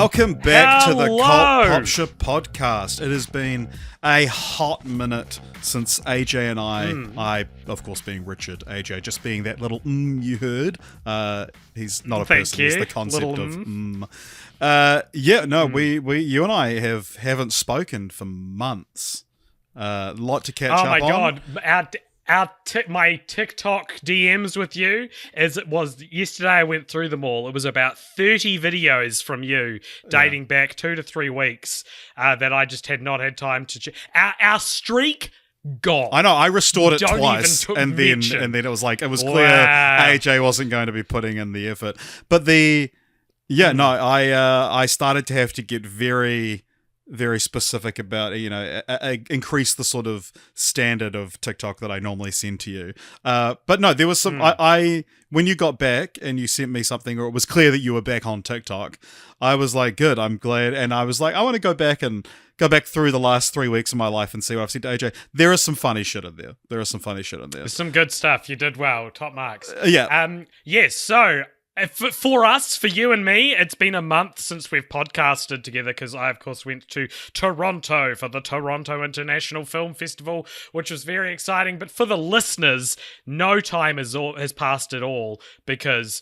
Welcome back to the Hello. Cult Popture podcast. It has been a hot minute since AJ and I, of course being Richard, AJ just being that little you heard. He's not a Thank person, you. he's the concept Little of we you and I haven't spoken for months. A lot to catch up on. Oh my god, my TikTok DMs with you, as it was yesterday, I went through them all. It was about 30 videos from you dating back 2 to 3 weeks that I just had not had time to... Our streak gone. I know, I restored it Don't twice, even and then it was like, it was clear Wow. AJ wasn't going to be putting in the effort. But I started to have to get very, very specific about, increase the sort of standard of TikTok that I normally send to you. But no, there was some, when you got back and you sent me something, or it was clear that you were back on TikTok, I was like, good, I'm glad. And I was like, I want to go back through the last 3 weeks of my life and see what I've sent to AJ. There is some funny shit in there. There's some good stuff. You did well. Top marks. So... For you and me, it's been a month since we've podcasted together because I, of course, went to Toronto for the Toronto International Film Festival, which was very exciting. But for the listeners, no time has passed at all because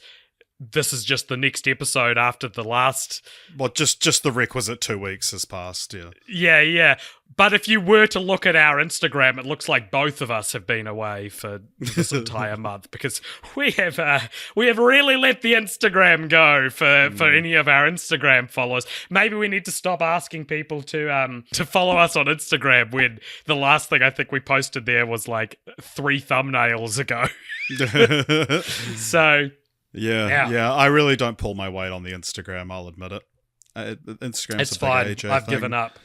this is just the next episode after the last... Well, just the requisite 2 weeks has passed, Yeah. But if you were to look at our Instagram, it looks like both of us have been away for this entire month because we have really let the Instagram go for any of our Instagram followers. Maybe we need to stop asking people to follow us on Instagram when the last thing I think we posted there was like 3 thumbnails ago. So... Yeah. I really don't pull my weight on the Instagram, I'll admit it. Instagram's it's a big fine. AJ I've thing. given up.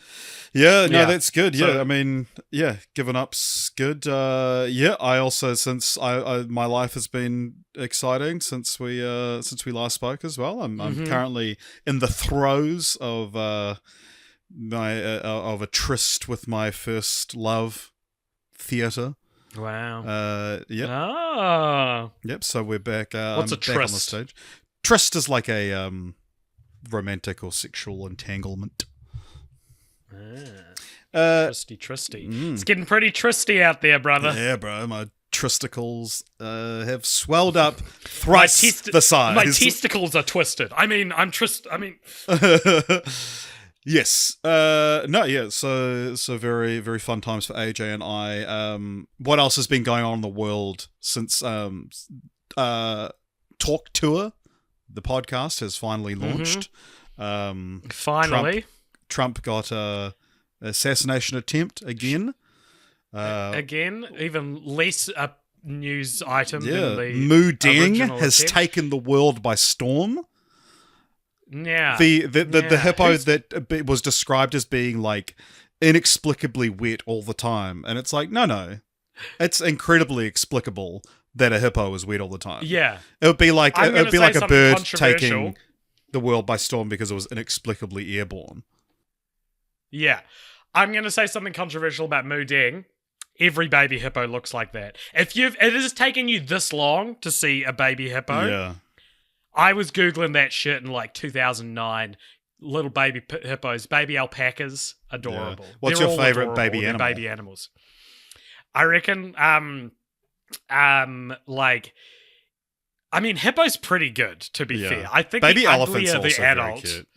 Yeah, no, that's good. Yeah, So, I mean, giving up's good. I also, since my life has been exciting since we last spoke as well. I'm currently in the throes of of a tryst with my first love, theatre. Wow. Yep. Ah. Yep. So we're back. What's a back on the tryst? stage. Tryst is like a romantic or sexual entanglement. Trusty. It's getting pretty trusty out there, brother. Yeah, bro. My tristicles have swelled up thrice the size. My testicles are twisted. Yes. So very, very fun times for AJ and I. What else has been going on in the world since Talk Tour, the podcast, has finally launched. Finally. Trump got a assassination attempt again. Again, even less a news item than the Mu Deng original has attempt. taken the world by storm. Yeah. The hippo that was described as being like inexplicably wet all the time, and it's like no, it's incredibly explicable that a hippo is wet all the time. Yeah. It would be like a bird controversial. taking the world by storm because it was inexplicably airborne. Yeah. I'm going to say something controversial about Mu Deng. Every baby hippo looks like that. It has taken you this long to see a baby hippo. Yeah. I was Googling that shit in like 2009. Little baby hippos, baby alpacas, adorable. Yeah. What's They're your all favorite adorable. baby They're animal? baby animals. I reckon, hippo's pretty good, to be fair. I think baby the elephants uglier also the very adult. cute.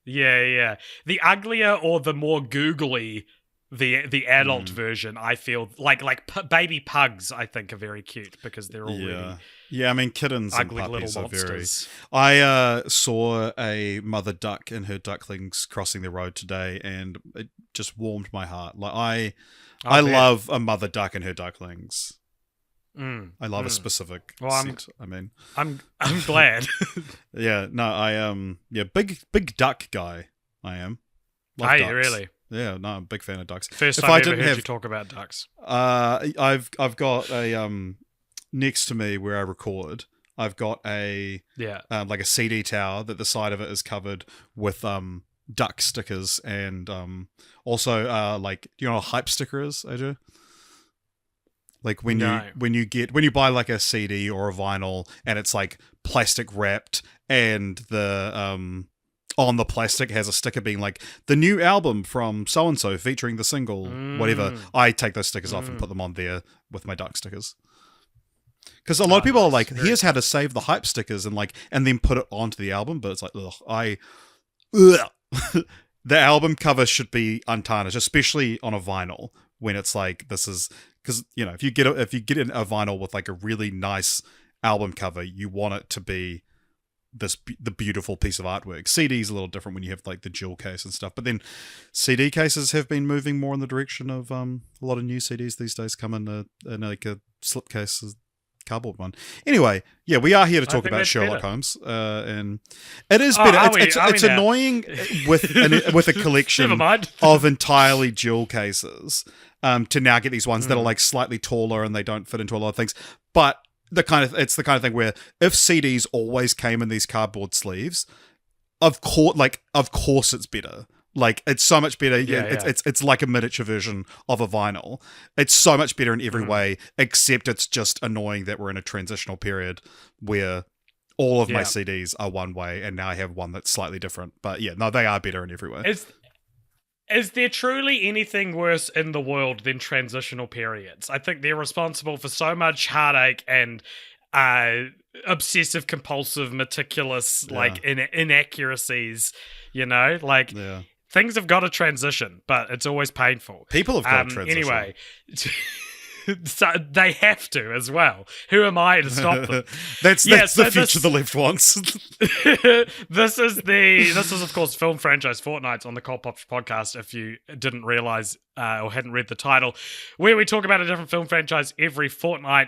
Yeah. The uglier or the more googly the adult version, I feel like baby pugs, I think, are very cute because they're all really I mean, kittens and ugly puppies little are very... monsters. I saw a mother duck and her ducklings crossing the road today, and it just warmed my heart. Like I love a mother duck and her ducklings. I love a specific set. I'm glad. Big duck guy. I am. Love ducks. Really? Yeah, no, I'm a big fan of ducks. First time I ever heard you talk about ducks. I've got a next to me where I record. I've got a like a CD tower that the side of it is covered with duck stickers and also like, do you know what a hype sticker is, AJ? Like when you buy like a CD or a vinyl and it's like plastic wrapped and the on the plastic has a sticker being like, the new album from so-and-so featuring the single, whatever, I take those stickers off and put them on there with my duck stickers. Because a lot of people are like, here's how to save the hype stickers and then put it onto the album, but it's like, the album cover should be untarnished, especially on a vinyl, when it's like, this is, because, if you get a vinyl with like a really nice album cover, you want it to be the beautiful piece of artwork. CD's a little different when you have like the jewel case and stuff, but then CD cases have been moving more in the direction of a lot of new CDs these days come in like a slipcase cardboard one. Anyway, yeah, we are here to talk about Sherlock Holmes, and it is better. It's annoying with a collection of entirely jewel cases to now get these ones that are like slightly taller and they don't fit into a lot of things, but it's the kind of thing where if CDs always came in these cardboard sleeves, of course it's better. Like, it's so much better. It's like a miniature version of a vinyl. It's so much better in every way, except it's just annoying that we're in a transitional period where all of my CDs are one way and now I have one that's slightly different. But yeah, no, they are better in every way. Is there truly anything worse in the world than transitional periods? I think they're responsible for so much heartache and obsessive compulsive meticulous inaccuracies, things have got to transition, but it's always painful. People have got to transition. Anyway, so they have to as well. Who am I to stop them? That's the future the left wants. This is of course film franchise Fortnights on the Cult Pop podcast. If you didn't realize or hadn't read the title, where we talk about a different film franchise every fortnight.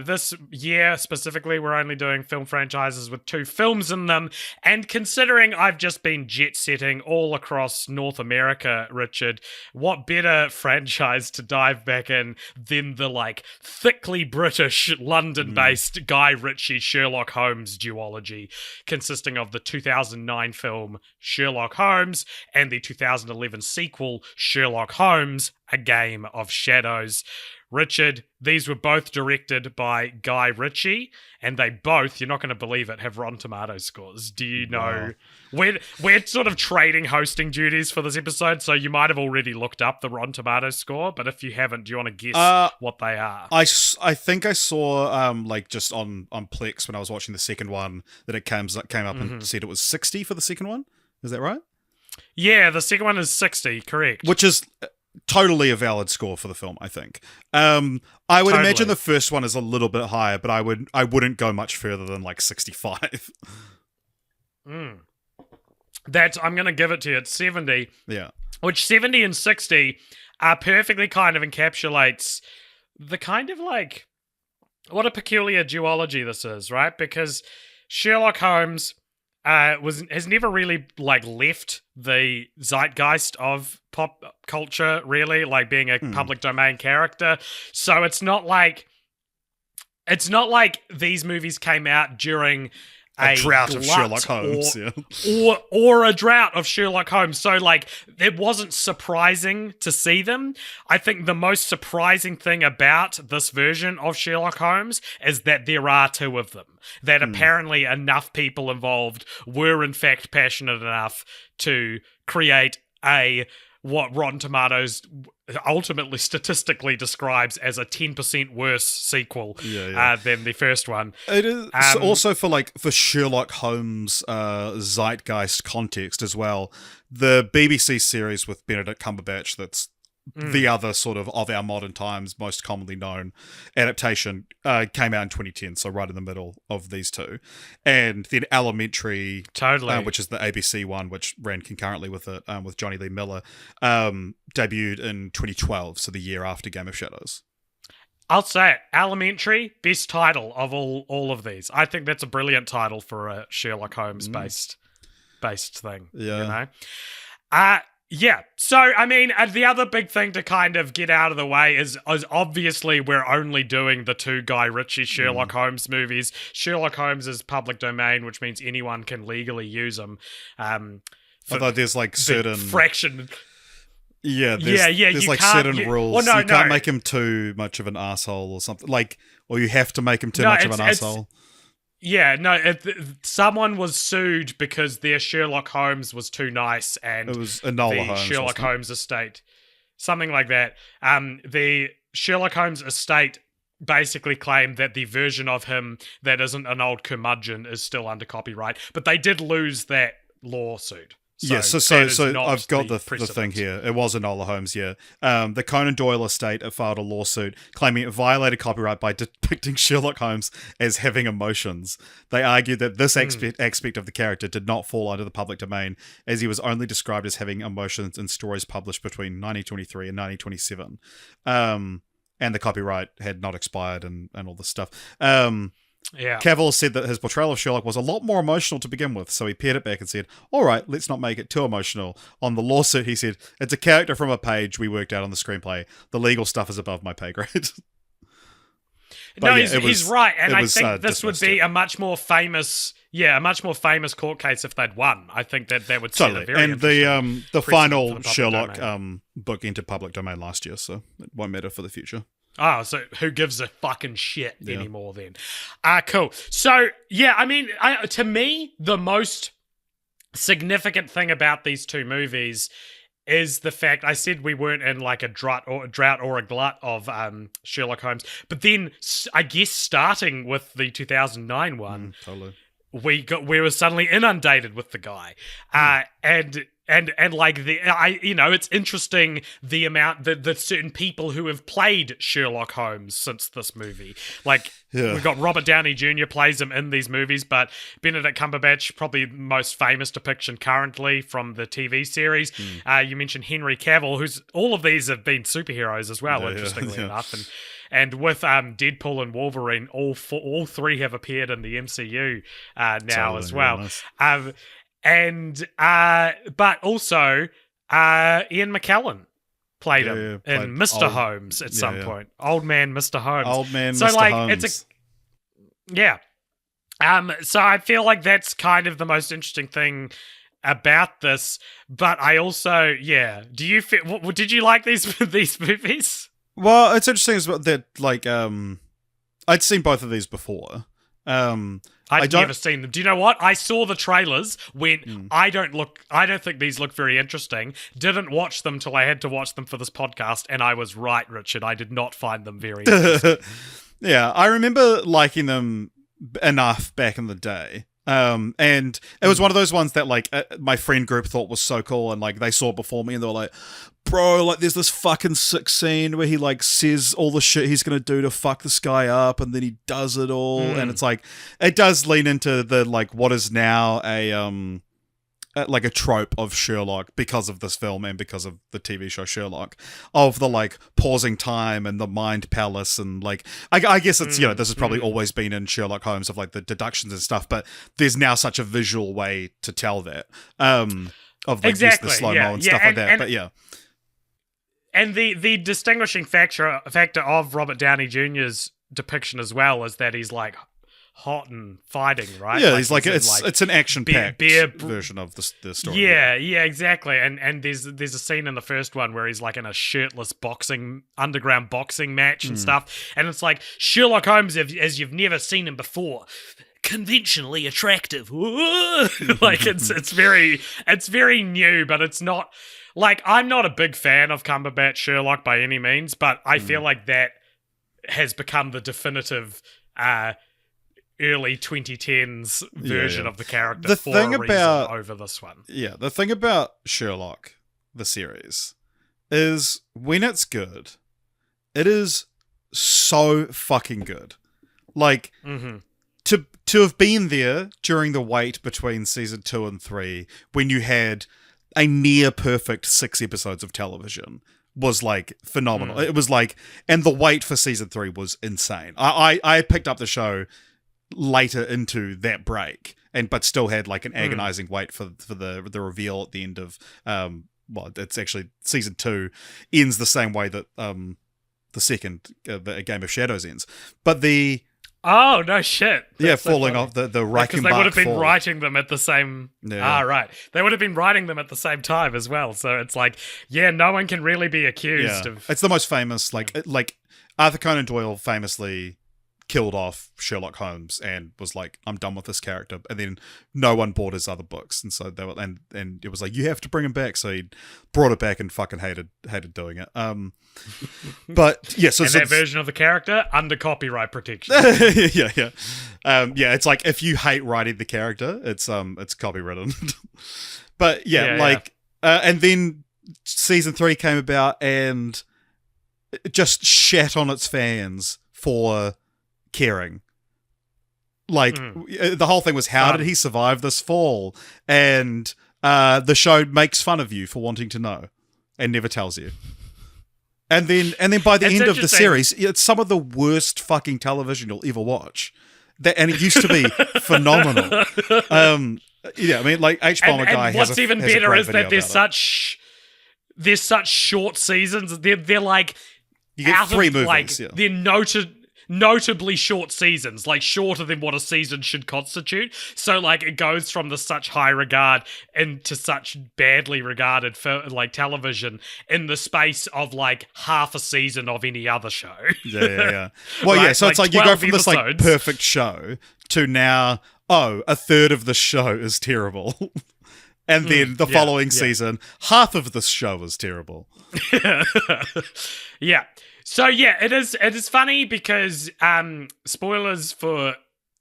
This year specifically, we're only doing film franchises with 2 films in them. And considering I've just been jet setting all across North America, Richard, what better franchise to dive back in than the thickly British London-based Guy Ritchie Sherlock Holmes duology, consisting of the 2009 film Sherlock Holmes and the 2011 sequel Sherlock Holmes, A Game of Shadows. Richard, these were both directed by Guy Ritchie, and they both, you're not going to believe it, have Rotten Tomatoes scores. Do you know? Wow. We're sort of trading hosting duties for this episode, so you might have already looked up the Rotten Tomatoes score, but if you haven't, do you want to guess what they are? I think I saw, just on Plex when I was watching the second one, that it came up and said it was 60 for the second one. Is that right? Yeah, the second one is 60, correct. Which is totally a valid score for the film, I think. I would imagine the first one is a little bit higher, but I wouldn't go much further than 65. I'm going to give it to you. It's 70. Yeah. Which 70 and 60 perfectly kind of encapsulates the kind of what a peculiar duology this is, right? Because Sherlock Holmes has never really left the zeitgeist of pop culture, really, being a public domain character. So it's not like these movies came out during a drought of Sherlock Holmes, or a drought of Sherlock Holmes. So it wasn't surprising to see them. I think the most surprising thing about this version of Sherlock Holmes is that there are 2 of them. That apparently enough people involved were in fact passionate enough to create what Rotten Tomatoes ultimately statistically describes as a 10% worse sequel than the first one. It is also for Sherlock Holmes zeitgeist context as well. The BBC series with Benedict Cumberbatch that's the other sort of our modern times most commonly known adaptation came out in 2010, so right in the middle of these 2. And then Elementary, which is the ABC one, which ran concurrently with it, with Johnny Lee Miller, debuted in 2012, so the year after Game of Shadows. I'll say it, Elementary, best title of all of these. I think that's a brilliant title for a Sherlock Holmes based thing. Yeah. Yeah, so, I mean, the other big thing to kind of get out of the way is obviously we're only doing the 2 Guy Ritchie Sherlock Holmes movies. Sherlock Holmes is public domain, which means anyone can legally use them. Although there's certain... fraction... Yeah, there's certain rules. Well, you can't make him too much of an asshole or something. Or you have to make him too much of an asshole. Yeah, no, someone was sued because their Sherlock Holmes was too nice, and it was Enola Holmes, Sherlock Holmes estate, something like that. The Sherlock Holmes estate basically claimed that the version of him that isn't an old curmudgeon is still under copyright, but they did lose that lawsuit. So I've got the thing here. It was Enola Holmes, yeah. The Conan Doyle estate filed a lawsuit claiming it violated copyright by depicting Sherlock Holmes as having emotions. They argued that this aspect of the character did not fall under the public domain, as he was only described as having emotions in stories published between 1923 and 1927. And the copyright had not expired and all this stuff. Yeah. Cavill said that his portrayal of Sherlock was a lot more emotional to begin with, so he pared it back and said, all right, let's not make it too emotional. On the lawsuit, he said, it's a character from a page we worked out on the screenplay. The legal stuff is above my pay grade. No, yeah, he's right, and I think this would be a much more famous court case if they'd won. I think that would set a very interesting and the final Sherlock book entered public domain last year, so it won't matter for the future. Oh, so who gives a fucking shit anymore then? Cool. So, yeah, I mean, to me, the most significant thing about these two movies is the fact, I said we weren't in like a drought or a glut of Sherlock Holmes, but then I guess starting with the 2009 one, totally. we were suddenly inundated with the guy, and like it's interesting the amount that certain people who have played Sherlock Holmes since this movie, we've got Robert Downey Jr. plays him in these movies, but Benedict Cumberbatch, probably most famous depiction currently from the TV series. You mentioned Henry Cavill, who's all of these have been superheroes as well, interestingly enough, and with Deadpool and Wolverine, all three have appeared in the MCU now as well. Nice. But also Ian McKellen played him in Mr. Holmes at some point. Old man Mr. Holmes. Old man Mr. Holmes. So I feel like that's kind of the most interesting thing about this. But I also, do you feel? Did you like these movies? Well, it's interesting as well that I'd seen both of these before. I'd never seen them. Do you know what? I saw the trailers, went, I don't think these look very interesting. Didn't watch them till I had to watch them for this podcast, and I was right, Richard. I did not find them very interesting. Yeah, I remember liking them enough back in the day. And it was one of those ones that my friend group thought was so cool, and they saw it before me and they were like, bro, there's this fucking sick scene where he says all the shit he's gonna do to fuck this guy up, and then he does it all, and it's it does lean into the what is now a trope of Sherlock because of this film and because of the TV show Sherlock, of the pausing time and the mind palace, and I guess it's this has probably always been in Sherlock Holmes of the deductions and stuff, but there's now such a visual way to tell that of exactly, the slow-mo and stuff like that, but yeah. And the distinguishing factor of Robert Downey Jr.'s depiction as well is that he's hot and fighting, right? Yeah, he's it's an action-packed version of the story. Yeah, exactly. And there's a scene in the first one where he's in a shirtless underground boxing match and stuff, and it's Sherlock Holmes as you've never seen him before. Conventionally attractive. It's very new, but it's not. I'm not a big fan of Cumberbatch Sherlock by any means, but I feel like that has become the definitive early 2010s version of the character over this one. Yeah, the thing about Sherlock, the series, is when it's good, it is so fucking good. To have been there during the wait between season 2 and 3, when you had a near perfect 6 episodes of television, was phenomenal. It was and the wait for season 3 was insane. I picked up the show later into that break, but still had an agonizing wait for the reveal at the end of it's actually season 2 ends the same way that the second the Game of Shadows ends, but the oh no shit! That's falling off the Reichenbach because they would have been writing them at the same. Right. They would have been writing them at the same time as well. So it's no one can really be accused of. It's the most famous. Arthur Conan Doyle famously killed off Sherlock Holmes and was like, I'm done with this character. And then no one bought his other books, and so they were, and it was like, you have to bring him back. So he brought it back and fucking hated doing it. But yeah, so and that version of the character under copyright protection. yeah. It's like, if you hate writing the character, it's copywritten. But and then season 3 came about and it just shat on its fans for caring. Like, the whole thing was, how did he survive this fall? And the show makes fun of you for wanting to know and never tells you. And then by the end of the series, it's some of the worst fucking television you'll ever watch. And it used to be phenomenal. Yeah, I mean, like, H-Bomber Guy has what's even better is that there's such short seasons. They're like, you get 3 movies. Like, they're notably short seasons, like shorter than what a season should constitute. So like, it goes from the such high regard into such badly regarded for like television in the space of like half a season of any other show. Yeah. Well, right? So it's like you go from this like perfect show to now, a third of the show is terrible. And then the following season, half of the show is terrible. Yeah. So yeah, it is funny because spoilers for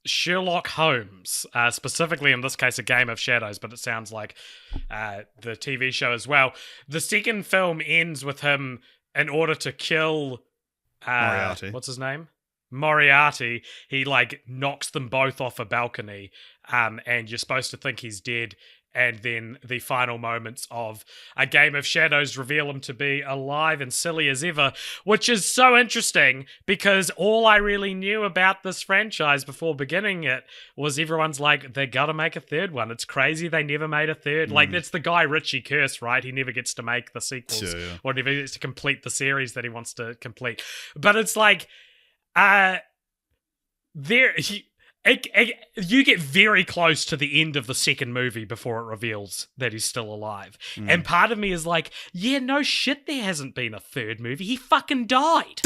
Sherlock Holmes, specifically in this case a Game of Shadows, but it sounds like the TV show as well. The second film ends with him, in order to kill Moriarty. What's his name? Moriarty. He like knocks them both off a balcony, and you're supposed to think he's dead. And then the final moments of A Game of Shadows reveal him to be alive and silly as ever, which is so interesting because all I really knew about this franchise before beginning it was everyone's like, they gotta make a third one. It's crazy they never made a third. Like, it's the Guy Ritchie curse, right? He never gets to make the sequels or never gets to complete the series that he wants to complete. But it's like, you get very close to the end of the second movie before it reveals that he's still alive. And part of me is like, yeah, no shit, there hasn't been a third movie. He fucking died.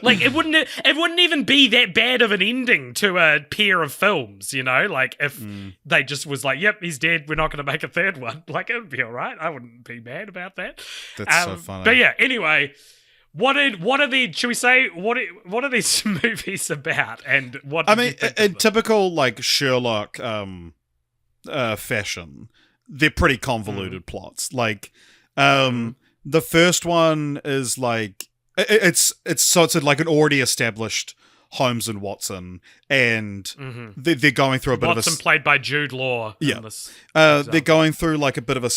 Like, it wouldn't even be that bad of an ending to a pair of films, you know? Like, if they just was like, yep, he's dead, we're not going to make a third one. Like, it would be all right. I wouldn't be mad about that. That's so funny. But yeah, anyway... What are these movies about? And what I mean, in typical like Sherlock fashion, they're pretty convoluted plots. Like, the first one is like it's like an already established Holmes and Watson, and they're going through a bit of a... Watson played by Jude Law. Yeah. They're going through like a bit of a...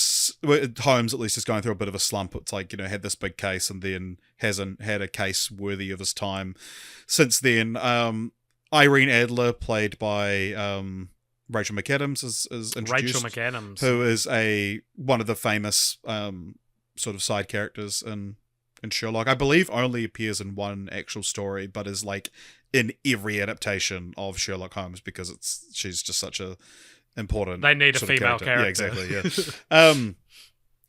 Holmes, at least, is going through a bit of a slump. It's like, had this big case and then hasn't had a case worthy of his time since then. Irene Adler, played by Rachel McAdams, is introduced. Rachel McAdams. Who is one of the famous sort of side characters in Sherlock. I believe only appears in one actual story, but is like in every adaptation of Sherlock Holmes because she's just such a important... They need a female character. Yeah, exactly, yeah.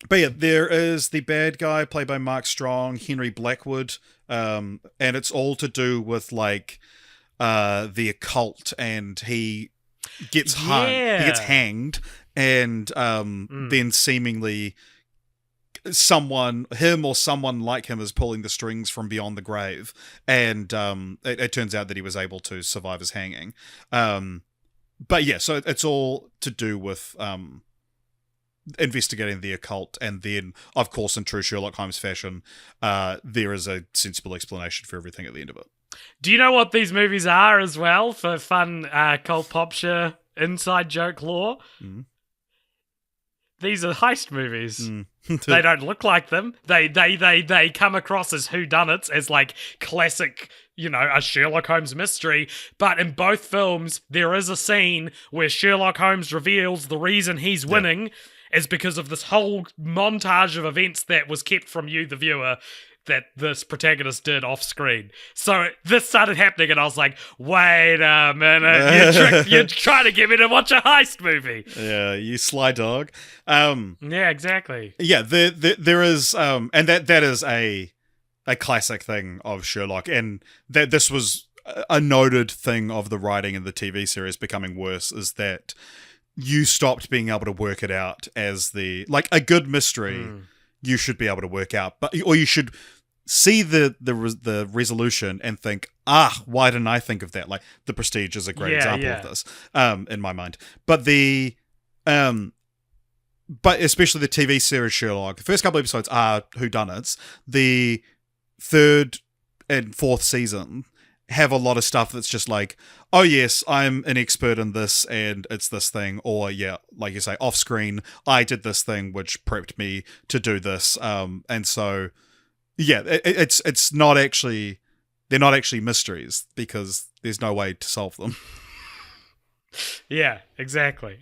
But yeah, there is the bad guy played by Mark Strong, Henry Blackwood, and it's all to do with like the occult, and he gets hanged, and then seemingly him or someone like him is pulling the strings from beyond the grave, and it turns out that he was able to survive his hanging. But yeah, so it's all to do with investigating the occult, and then, of course, in true Sherlock Holmes fashion, there is a sensible explanation for everything at the end of it. Do you know what these movies are as well, for fun cult popture inside joke lore? These are heist movies. They don't look like them. They come across as whodunits, as like classic, a Sherlock Holmes mystery. But in both films, there is a scene where Sherlock Holmes reveals the reason he's winning is because of this whole montage of events that was kept from you, the viewer, that this protagonist did off screen. So this started happening, and I was like, wait a minute, you're trying to get me to watch a heist movie. Yeah, you sly dog. Yeah, exactly. Yeah, there is, and that is a classic thing of Sherlock, and that this was a noted thing of the writing in the TV series becoming worse is that you stopped being able to work it out as like a good mystery. You should be able to work out, or you should see the resolution and think, why didn't I think of that? Like The Prestige is a great example of this, in my mind. But but especially the TV series Sherlock, the first couple episodes are whodunits. The third and fourth season have a lot of stuff that's just like, oh yes, I'm an expert in this and it's this thing, or like you say, off screen, I did this thing which prepped me to do this, and so it's not actually, they're not actually mysteries because there's no way to solve them. Yeah, exactly.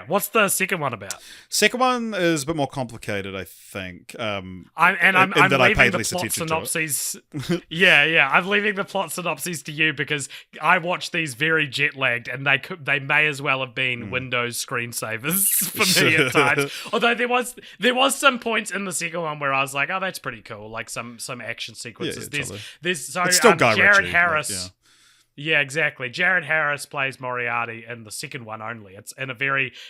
What's the second one about? Second one is a bit more complicated, I think. I'm leaving the plot synopses. I'm leaving the plot synopses to you because I watched these very jet lagged, and they may as well have been Windows screensavers for me at times. Although there was some points in the second one where I was like, oh, that's pretty cool, like some action sequences. There's it's still Guy Jared Ritchie, Harris. Yeah, exactly. Jared Harris plays Moriarty in the second one only. It's in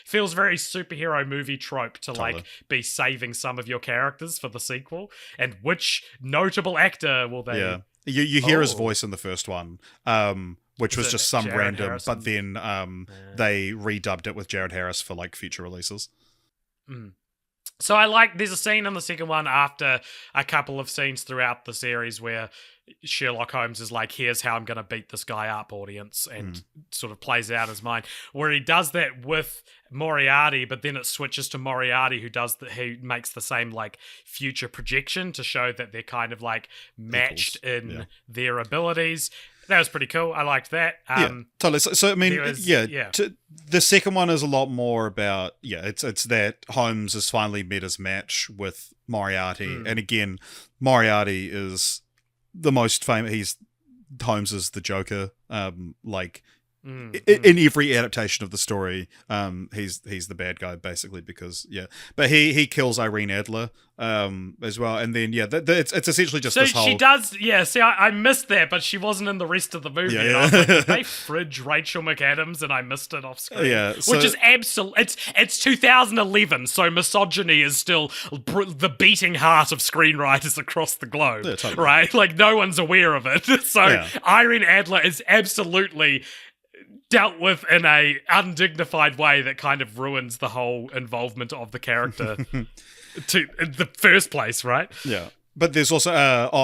feels very superhero movie trope to like be saving some of your characters for the sequel. And which notable actor will they? Yeah, you hear his voice in the first one, which was just some Jared random, Harrison? but then they redubbed it with Jared Harris for like future releases. So there's a scene in the second one after a couple of scenes throughout the series where Sherlock Holmes is like, here's how I'm going to beat this guy up, audience, and sort of plays it out in his mind, where he does that with Moriarty, but then it switches to Moriarty who makes the same like future projection to show that they're kind of like matched in their abilities. That was pretty cool. I liked that. Totally. So I mean, the second one is a lot more about, it's that Holmes has finally met his match with Moriarty. And again, Moriarty is the most famous. Holmes is the Joker. In every adaptation of the story, he's the bad guy basically because but he kills Irene Adler as well, and then it's essentially just this whole. She does, See, I missed that, but she wasn't in the rest of the movie. And I was like, did they fridge Rachel McAdams, and I missed it off screen. Which is absolute. It's 2011, so misogyny is still the beating heart of screenwriters across the globe, totally. Right? Like no one's aware of it. So Irene Adler is absolutely dealt with in a undignified way that kind of ruins the whole involvement of the character to in the first place, right? Yeah. But there's also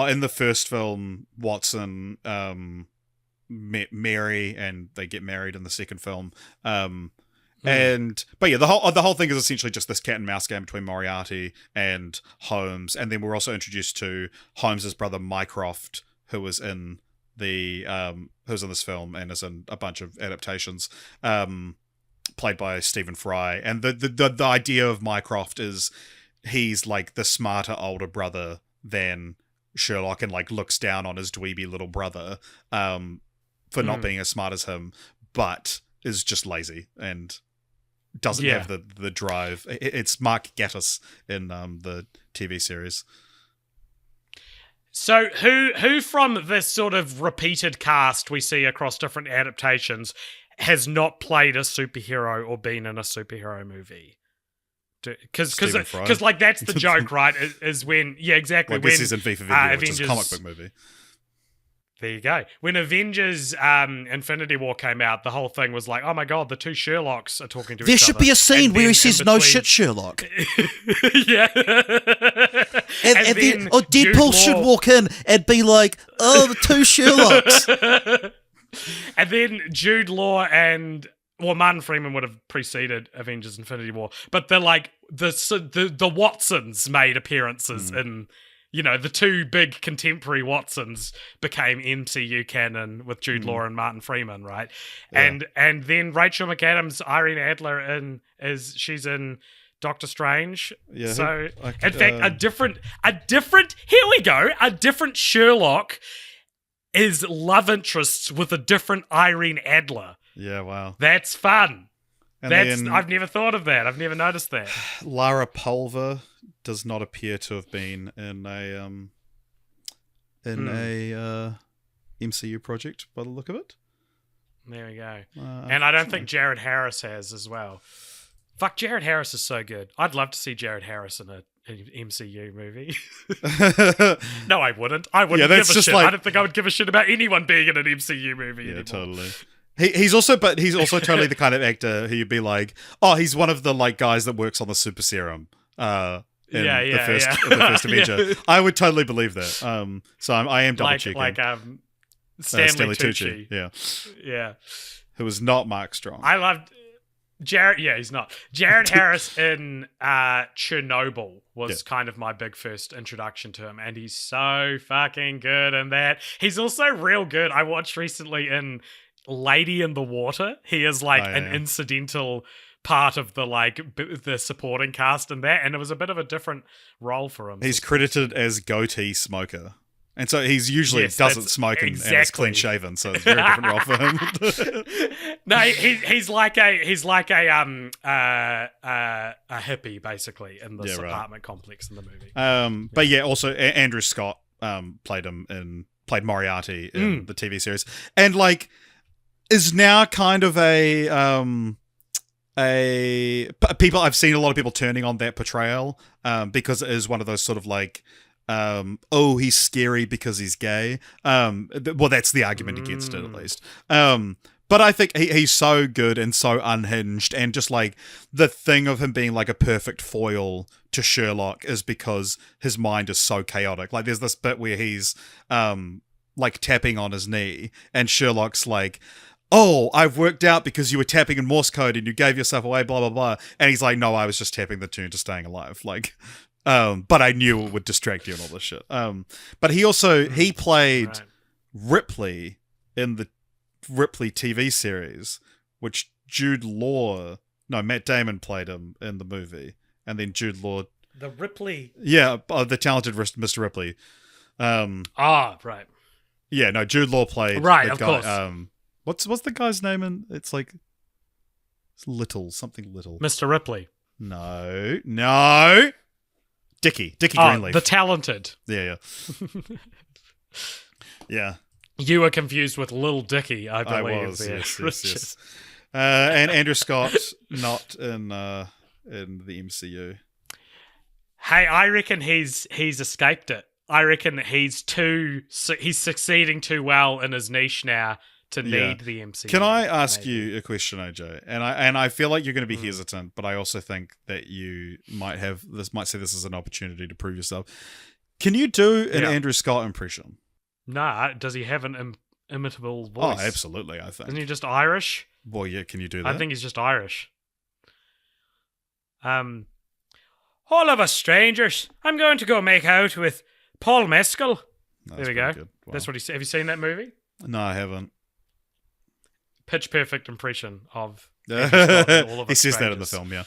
in the first film, Watson met Mary and they get married in the second film. But the whole thing is essentially just this cat and mouse game between Moriarty and Holmes, and then we're also introduced to Holmes's brother Mycroft, who was in who's in this film and is in a bunch of adaptations, played by Stephen Fry. And the idea of Mycroft is he's like the smarter older brother than Sherlock and like looks down on his dweeby little brother for not being as smart as him, but is just lazy and doesn't have the drive. It's Mark Gatiss in the TV series. So who from this sort of repeated cast we see across different adaptations has not played a superhero or been in a superhero movie? Because like that's the joke, right? Is when exactly like when this is in V for Vendetta, which is a comic book movie. There you go. When Avengers Infinity War came out, the whole thing was like, oh my god, the two Sherlocks are talking to each other. There should be a scene where he says, no shit, Sherlock. Yeah. and then Deadpool should walk in and be like, oh, the two Sherlocks. And then Jude Law and Martin Freeman would have preceded Avengers Infinity War, but they're like the Watsons made appearances in. You know, the two big contemporary Watsons became MCU canon with Jude Law and Martin Freeman, right? Yeah. And then Rachel McAdams, Irene Adler she's in Doctor Strange. Yeah. So in fact, a different here we go, a different Sherlock is love interests with a different Irene Adler. Yeah, wow. That's fun. I've never thought of that. I've never noticed that. Lara Pulver does not appear to have been in in a MCU project by the look of it. There we go. And I don't think Jared Harris has as well. Fuck, Jared Harris is so good. I'd love to see Jared Harris in an MCU movie. No, I wouldn't. I wouldn't give a shit. I don't think I would give a shit about anyone being in an MCU movie anymore. Totally. He's also totally the kind of actor who you'd be like, oh, he's one of the like guys that works on the super serum. The first Avenger. I would totally believe that. So I am double checking. Stanley Tucci. Yeah. Who was not Mark Strong. I loved Jared. Yeah, he's not. Jared Harris in Chernobyl was kind of my big first introduction to him, and he's so fucking good in that. He's also real good. I watched recently in Lady in the Water. He is like an incidental part of the the supporting cast in that, and it was a bit of a different role for him. He's credited as goatee smoker. And so he's usually doesn't smoke and is clean shaven, so it's a very different role for him. No, he's like a hippie basically in this apartment complex in the movie. But yeah, also Andrew Scott played Moriarty in the TV series, and like is now kind of people. I've seen a lot of people turning on that portrayal because it is one of those sort of like. He's scary because he's gay. Well, that's the argument against it, at least. But I think he's so good and so unhinged, and just like the thing of him being like a perfect foil to Sherlock is because his mind is so chaotic. Like, there's this bit where he's like tapping on his knee, and Sherlock's like, "Oh, I've worked out because you were tapping in Morse code and you gave yourself away, blah blah blah." And he's like, "No, I was just tapping the tune to staying alive." Like. But I knew it would distract you and all this shit. But he played Ripley in the Ripley TV series, which Matt Damon played him in the movie, and then Jude Law. The Ripley. Yeah, the talented Mr. Ripley. Right. Yeah, no, Jude Law played of guy. Course. What's the guy's name? It's like something little. Mr. Ripley. No. Dickie Greenleaf. The talented. Yeah. Yeah. You were confused with Little Dicky, I believe. I was, yes. And Andrew Scott, not in the MCU. Hey, I reckon he's escaped it. I reckon he's succeeding too well in his niche now to need the MCU. Can I ask you a question, AJ? And I feel like you're going to be hesitant, but I also think that you might see this as an opportunity to prove yourself. Can you do an Andrew Scott impression? Nah, does he have an imitable voice? Oh, absolutely, I think. Isn't he just Irish? Well, yeah, can you do that? I think he's just Irish. All of us strangers, I'm going to go make out with Paul Mescal. There we go. Wow. That's what he said. Have you seen that movie? No, I haven't. Pitch perfect impression of he says that in the film, yeah.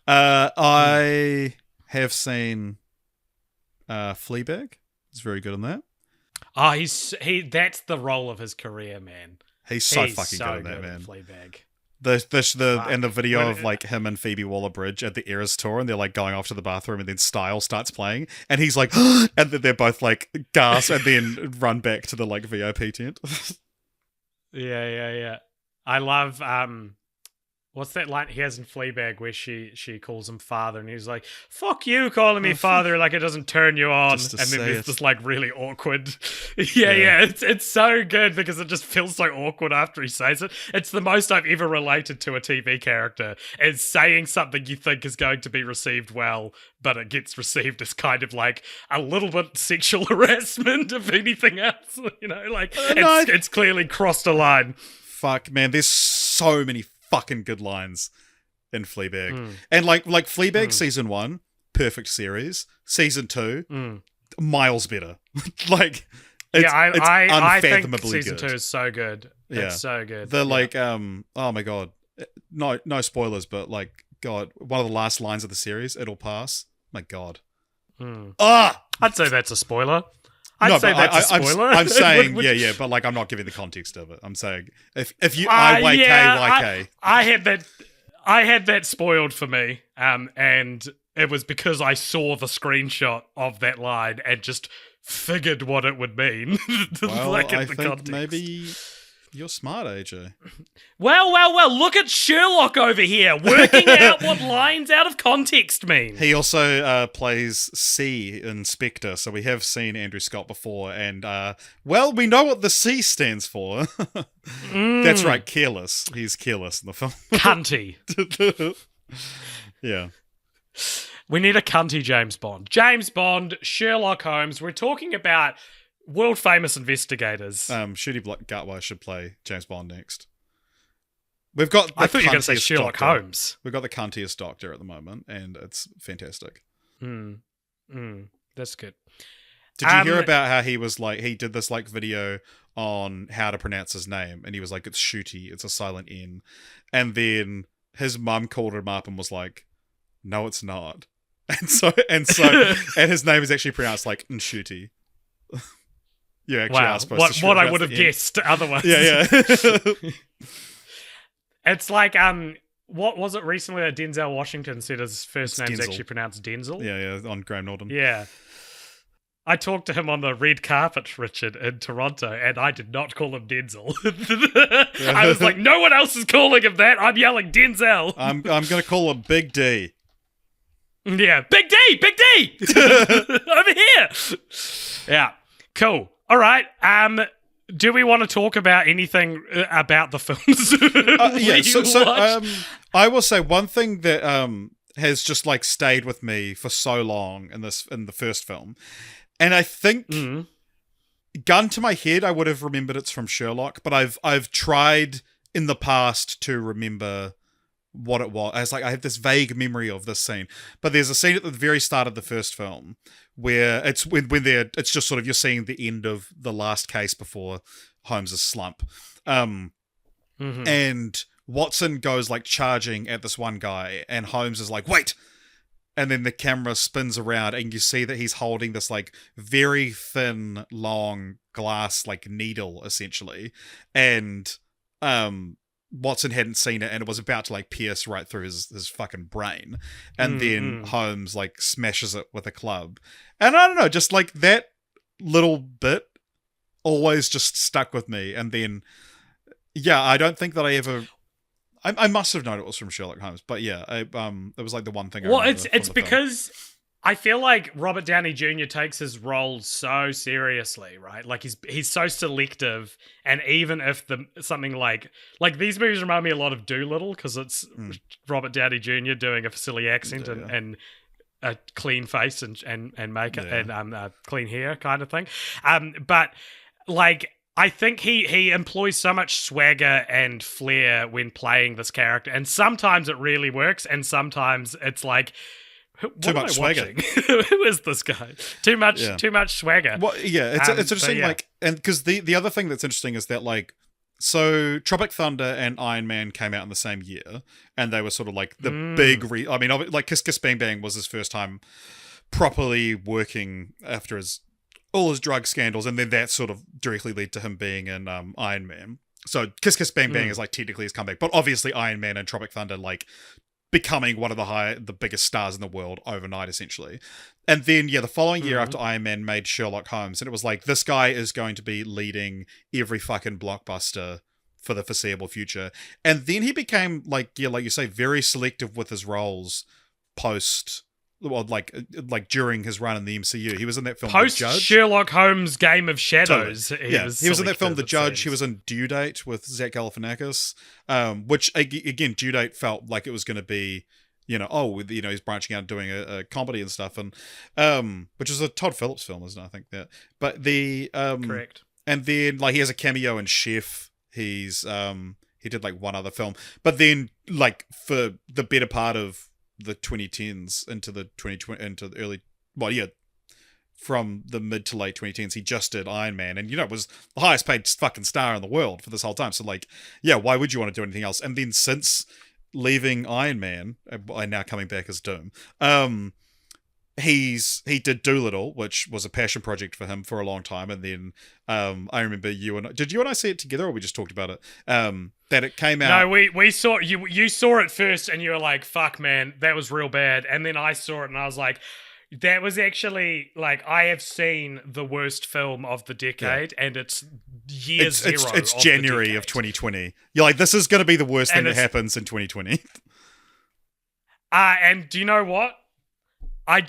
I have seen Fleabag. He's very good in that. Oh, that's the role of his career, man. He's so fucking good in that, man. Fleabag. The video of like him and Phoebe Waller-Bridge at the Eras tour, and they're like going off to the bathroom, and then Style starts playing, and he's like, and then they're both like gasp, and then run back to the like VIP tent. Yeah. I love what's that line he has in Fleabag where she calls him father, and he's like, "Fuck you calling me father," like it doesn't turn you on. And then there's this like really awkward it's so good because it just feels so awkward after he says it. It's the most I've ever related to a TV character, is saying something you think is going to be received well, but it gets received as kind of like a little bit sexual harassment, if anything else. You know, like it's clearly crossed a line. Fuck, man, there's so many fucking good lines in Fleabag. And like Fleabag season 1, perfect series. Season 2, miles better. Like, I think season 2 is so good. Yeah. It's so good. Oh my god. No spoilers, but like, God, one of the last lines of the series, "It'll pass." My god. I'd say that's a spoiler. I'm saying, but like, I'm not giving the context of it. I'm saying, if you YK. I had that spoiled for me, and it was because I saw the screenshot of that line and just figured what it would mean. Well, like in I the think context. maybe you're smart, AJ. Well, look at Sherlock over here, working out what lines out of context mean. He also plays C in Spectre, so we have seen Andrew Scott before, and, we know what the C stands for. That's right, careless. He's careless in the film. Cunty. Yeah. We need a cunty James Bond. James Bond, Sherlock Holmes. We're talking about world-famous investigators. Shooty Gatwa should play James Bond next. We've got I thought you were going to say Sherlock Holmes. We've got the cuntiest doctor at the moment, and it's fantastic. That's good. Did you hear about how he was like, he did this like video on how to pronounce his name, and he was like, it's Shooty, it's a silent N. And then his mum called him up and was like, no, it's not. And his name is actually pronounced like Nshooty. You actually are supposed to. What I would have guessed otherwise. Yeah. It's like what was it recently that Denzel Washington said his first name's actually pronounced Denzel? Yeah, on Graham Norton. Yeah. I talked to him on the red carpet, Richard, in Toronto, and I did not call him Denzel. I was like, no one else is calling him that. I'm yelling Denzel. I'm going to call him Big D. Yeah, Big D! Over here! Yeah, cool. All right, do we want to talk about anything about the films? I will say one thing that has just like stayed with me for so long in the first film, and I think gun to my head I would have remembered it's from Sherlock, but I've tried in the past to remember what it was. I was like, I have this vague memory of this scene, but there's a scene at the very start of the first film where it's it's just sort of, you're seeing the end of the last case before Holmes' slump. And Watson goes like charging at this one guy, and Holmes is like, wait! And then the camera spins around and you see that he's holding this like very thin, long glass like needle essentially. And Watson hadn't seen it, and it was about to like pierce right through his fucking brain. And then Holmes like smashes it with a club. And I don't know, just like that little bit always just stuck with me. And then, yeah, I don't think that I ever... I must have known it was from Sherlock Holmes, but yeah, it was like the one thing I remember it's because I feel like Robert Downey Jr. takes his role so seriously, right? Like he's so selective, and even if something like these movies remind me a lot of Dolittle because it's Robert Downey Jr. doing a silly accent and a clean face and makeup and clean hair kind of thing, but like. I think he employs so much swagger and flair when playing this character, and sometimes it really works, and sometimes it's like too much swagger. Who is this guy? Too much swagger. Well, yeah, it's interesting. Like, and because the other thing that's interesting is that like, so Tropic Thunder and Iron Man came out in the same year, and they were sort of like the big. I mean, like Kiss Kiss Bang Bang was his first time properly working after all his drug scandals, and then that sort of directly led to him being in Iron Man. So Kiss Kiss Bang Bang is like technically his comeback, but obviously Iron Man and Tropic Thunder like becoming one of the biggest stars in the world overnight, essentially. And then the following year after Iron Man made Sherlock Holmes, and it was like, this guy is going to be leading every fucking blockbuster for the foreseeable future. And then he became like you say, very selective with his roles post. Well, like during his run in the MCU, he was in that film post The Judge. Sherlock Holmes Game of Shadows. Totally. He was in that film The Judge. He was in Due Date with Zach Galifianakis, which again, Due Date felt like it was going to be, he's branching out and doing a comedy and stuff, and which is a Todd Phillips film, isn't it? I think that, but the correct. And then like he has a cameo in Chef. He did like one other film, but then like for the better part of the 2010s into the 2020 into the early from the mid to late 2010s he just did Iron Man, and was the highest paid fucking star in the world for this whole time. So like why would you want to do anything else? And then since leaving Iron Man and now coming back as Doom, he did Dolittle, which was a passion project for him for a long time. And then I remember did you and I see it together, or we just talked about it? That it came out. No, we saw you saw it first, and you were like, "Fuck, man, that was real bad." And then I saw it, and I was like, That was actually, like, I have seen the worst film of the decade, and it's year zero. It's January of 2020. You're like, this is going to be the worst thing that happens in 2020. And do you know what? I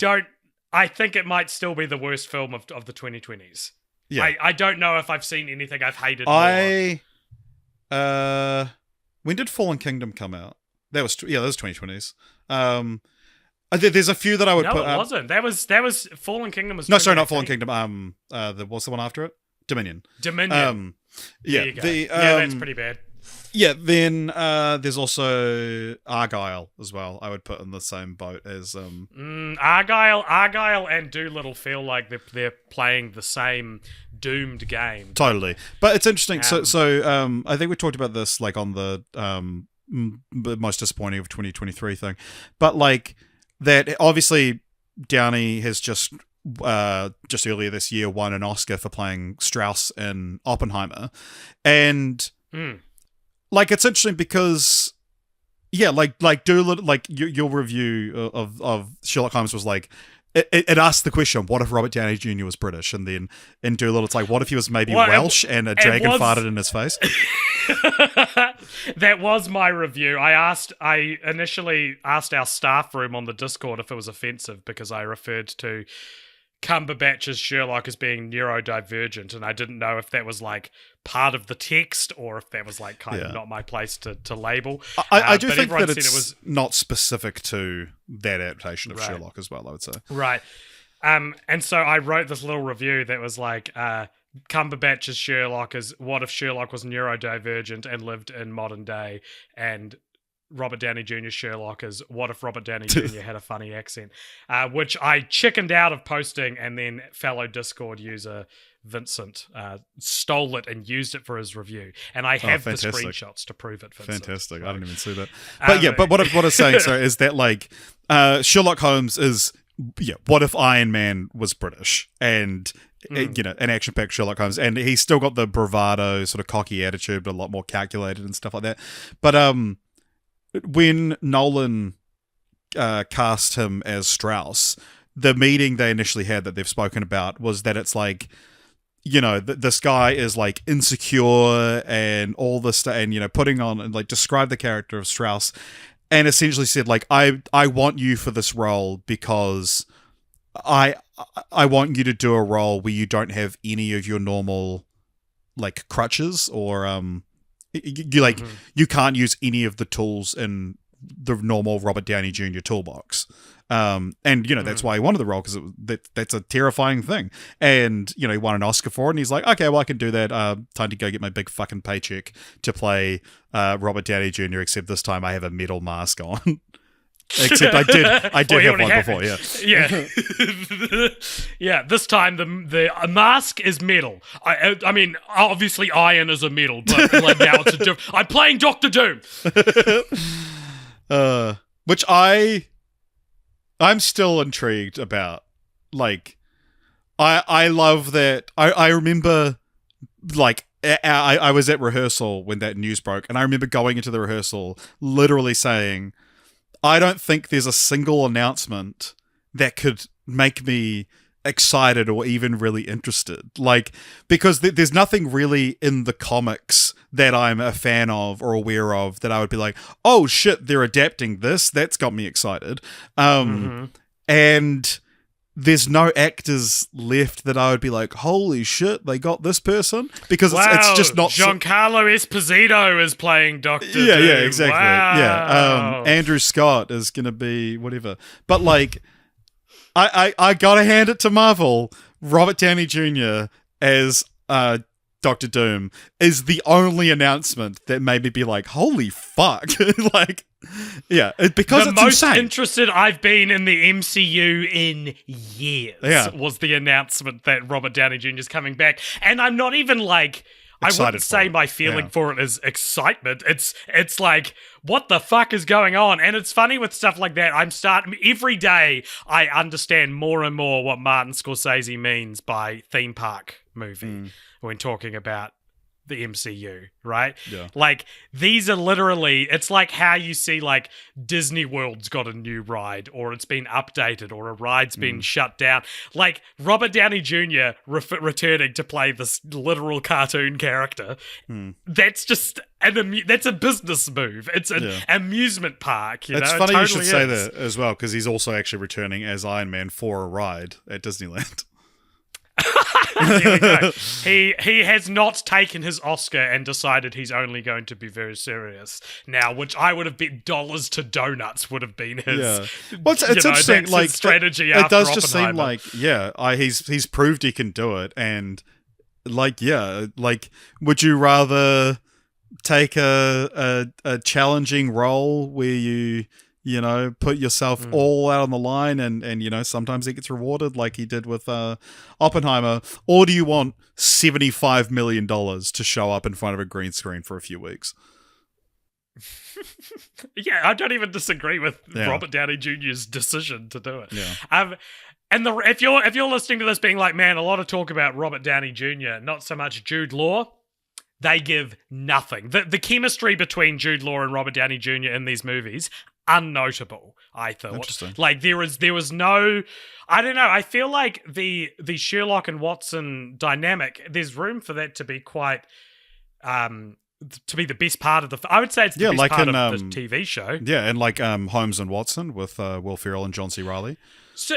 think it might still be the worst film of the 2020s. Yeah. I don't know if I've seen anything I've hated more. When did Fallen Kingdom come out? That was 2020s. There's a few that I would put. No, it wasn't. That was Fallen Kingdom was. No, sorry, not Fallen Kingdom. What's the one after it? Dominion. Yeah, that's pretty bad. Yeah, then there's also Argyle as well. I would put in the same boat as Argyle and Doolittle feel like they're playing the same doomed game. Totally, but it's interesting. So I think we talked about this like on the most disappointing of 2023 thing, but like that obviously Downey has just earlier this year won an Oscar for playing Strauss in Oppenheimer, and. Like, it's interesting because, yeah, like Doolittle, like your review of Sherlock Holmes was like, it asked the question, what if Robert Downey Jr. was British? And then in Doolittle, it's like, what if he was maybe Welsh and a dragon farted in his face? That was my review. I initially asked our staff room on the Discord if it was offensive because I referred to Cumberbatch's Sherlock as being neurodivergent, and I didn't know if that was like part of the text or if that was like kind of not my place to label. I do think that it's not specific to that adaptation of Sherlock as well, I would say. Right. And so I wrote this little review that was like, Cumberbatch's Sherlock is what if Sherlock was neurodivergent and lived in modern day, and Robert Downey Jr. Sherlock is what if Robert Downey Jr. had a funny accent, which I chickened out of posting, and then fellow Discord user Vincent stole it and used it for his review, and I have the screenshots to prove it. Vincent. Fantastic! I didn't even see that. But but what I'm saying is that like Sherlock Holmes is what if Iron Man was British and an action-packed Sherlock Holmes, and he's still got the bravado, sort of cocky attitude, but a lot more calculated and stuff like that. But when Nolan cast him as Strauss, the meeting they initially had that they've spoken about was that it's like, this guy is like insecure and all this stuff, and putting on and like describe the character of Strauss, and essentially said like, I want you for this role because I want you to do a role where you don't have any of your normal like crutches or you can't use any of the tools in the normal Robert Downey Jr. toolbox. That's why he wanted the role, because that's a terrifying thing. And, he won an Oscar for it, and he's like, okay, well, I can do that. Time to go get my big fucking paycheck to play Robert Downey Jr., except this time I have a metal mask on. Except I did have one before, yeah. Yeah. Yeah, this time the mask is metal. I mean, obviously iron is a metal, but like now it's a different... I'm playing Doctor Doom! Which I'm still intrigued about. Like, I love that. I remember, like, I was at rehearsal when that news broke, and I remember going into the rehearsal literally saying, I don't think there's a single announcement that could make me excited or even really interested. Like, because there's nothing really in the comics that I'm a fan of or aware of that I would be like, oh shit, they're adapting this. That's got me excited. And there's no actors left that I would be like, holy shit, they got this person, because it's just not. Giancarlo Esposito is playing Doctor Doom. Yeah, exactly. Wow. Yeah, Andrew Scott is gonna be whatever. But like, I gotta hand it to Marvel. Robert Downey Jr. as Doctor Doom is the only announcement that made me be like, holy fuck. Like, yeah, because the it's most insane. Interested I've been in the MCU in years was the announcement that Robert Downey Jr. is coming back. And I'm not even like, excited, I wouldn't say my feeling for it is excitement. It's like, what the fuck is going on? And it's funny with stuff like that. Every day I understand more and more what Martin Scorsese means by theme park movie when talking about the MCU, right? Yeah. Like, these are literally, it's like how you see, like, Disney World's got a new ride, or it's been updated, or a ride's been shut down. Like, Robert Downey Jr. returning to play this literal cartoon character, that's just that's a business move. It's an amusement park, you know? It's funny totally you should say that as well, because he's also actually returning as Iron Man for a ride at Disneyland. There we go. He has not taken his Oscar and decided he's only going to be very serious now, which I would have bet dollars to donuts would have been his. Yeah, well, it's interesting. That's Like his strategy. it does just Oppenheimer. seem like he's proved he can do it, and like would you rather take a challenging role where you know, put yourself all out on the line and you know, sometimes it gets rewarded like he did with Oppenheimer? Or do you want $75 million to show up in front of a green screen for a few weeks? Yeah, I don't even disagree with Robert Downey Jr.'s decision to do it. Yeah. And if you're listening to this being like, man, a lot of talk about Robert Downey Jr., not so much Jude Law, they give nothing. The chemistry between Jude Law and Robert Downey Jr. in these movies, unnotable, I thought. Interesting. Like, there was no, I don't know, I feel like the Sherlock and Watson dynamic, there's room for that to be quite, to be the best part of I would say it's the best part of the TV show. Yeah, and like Holmes and Watson with Will Ferrell and John C. Reilly. So,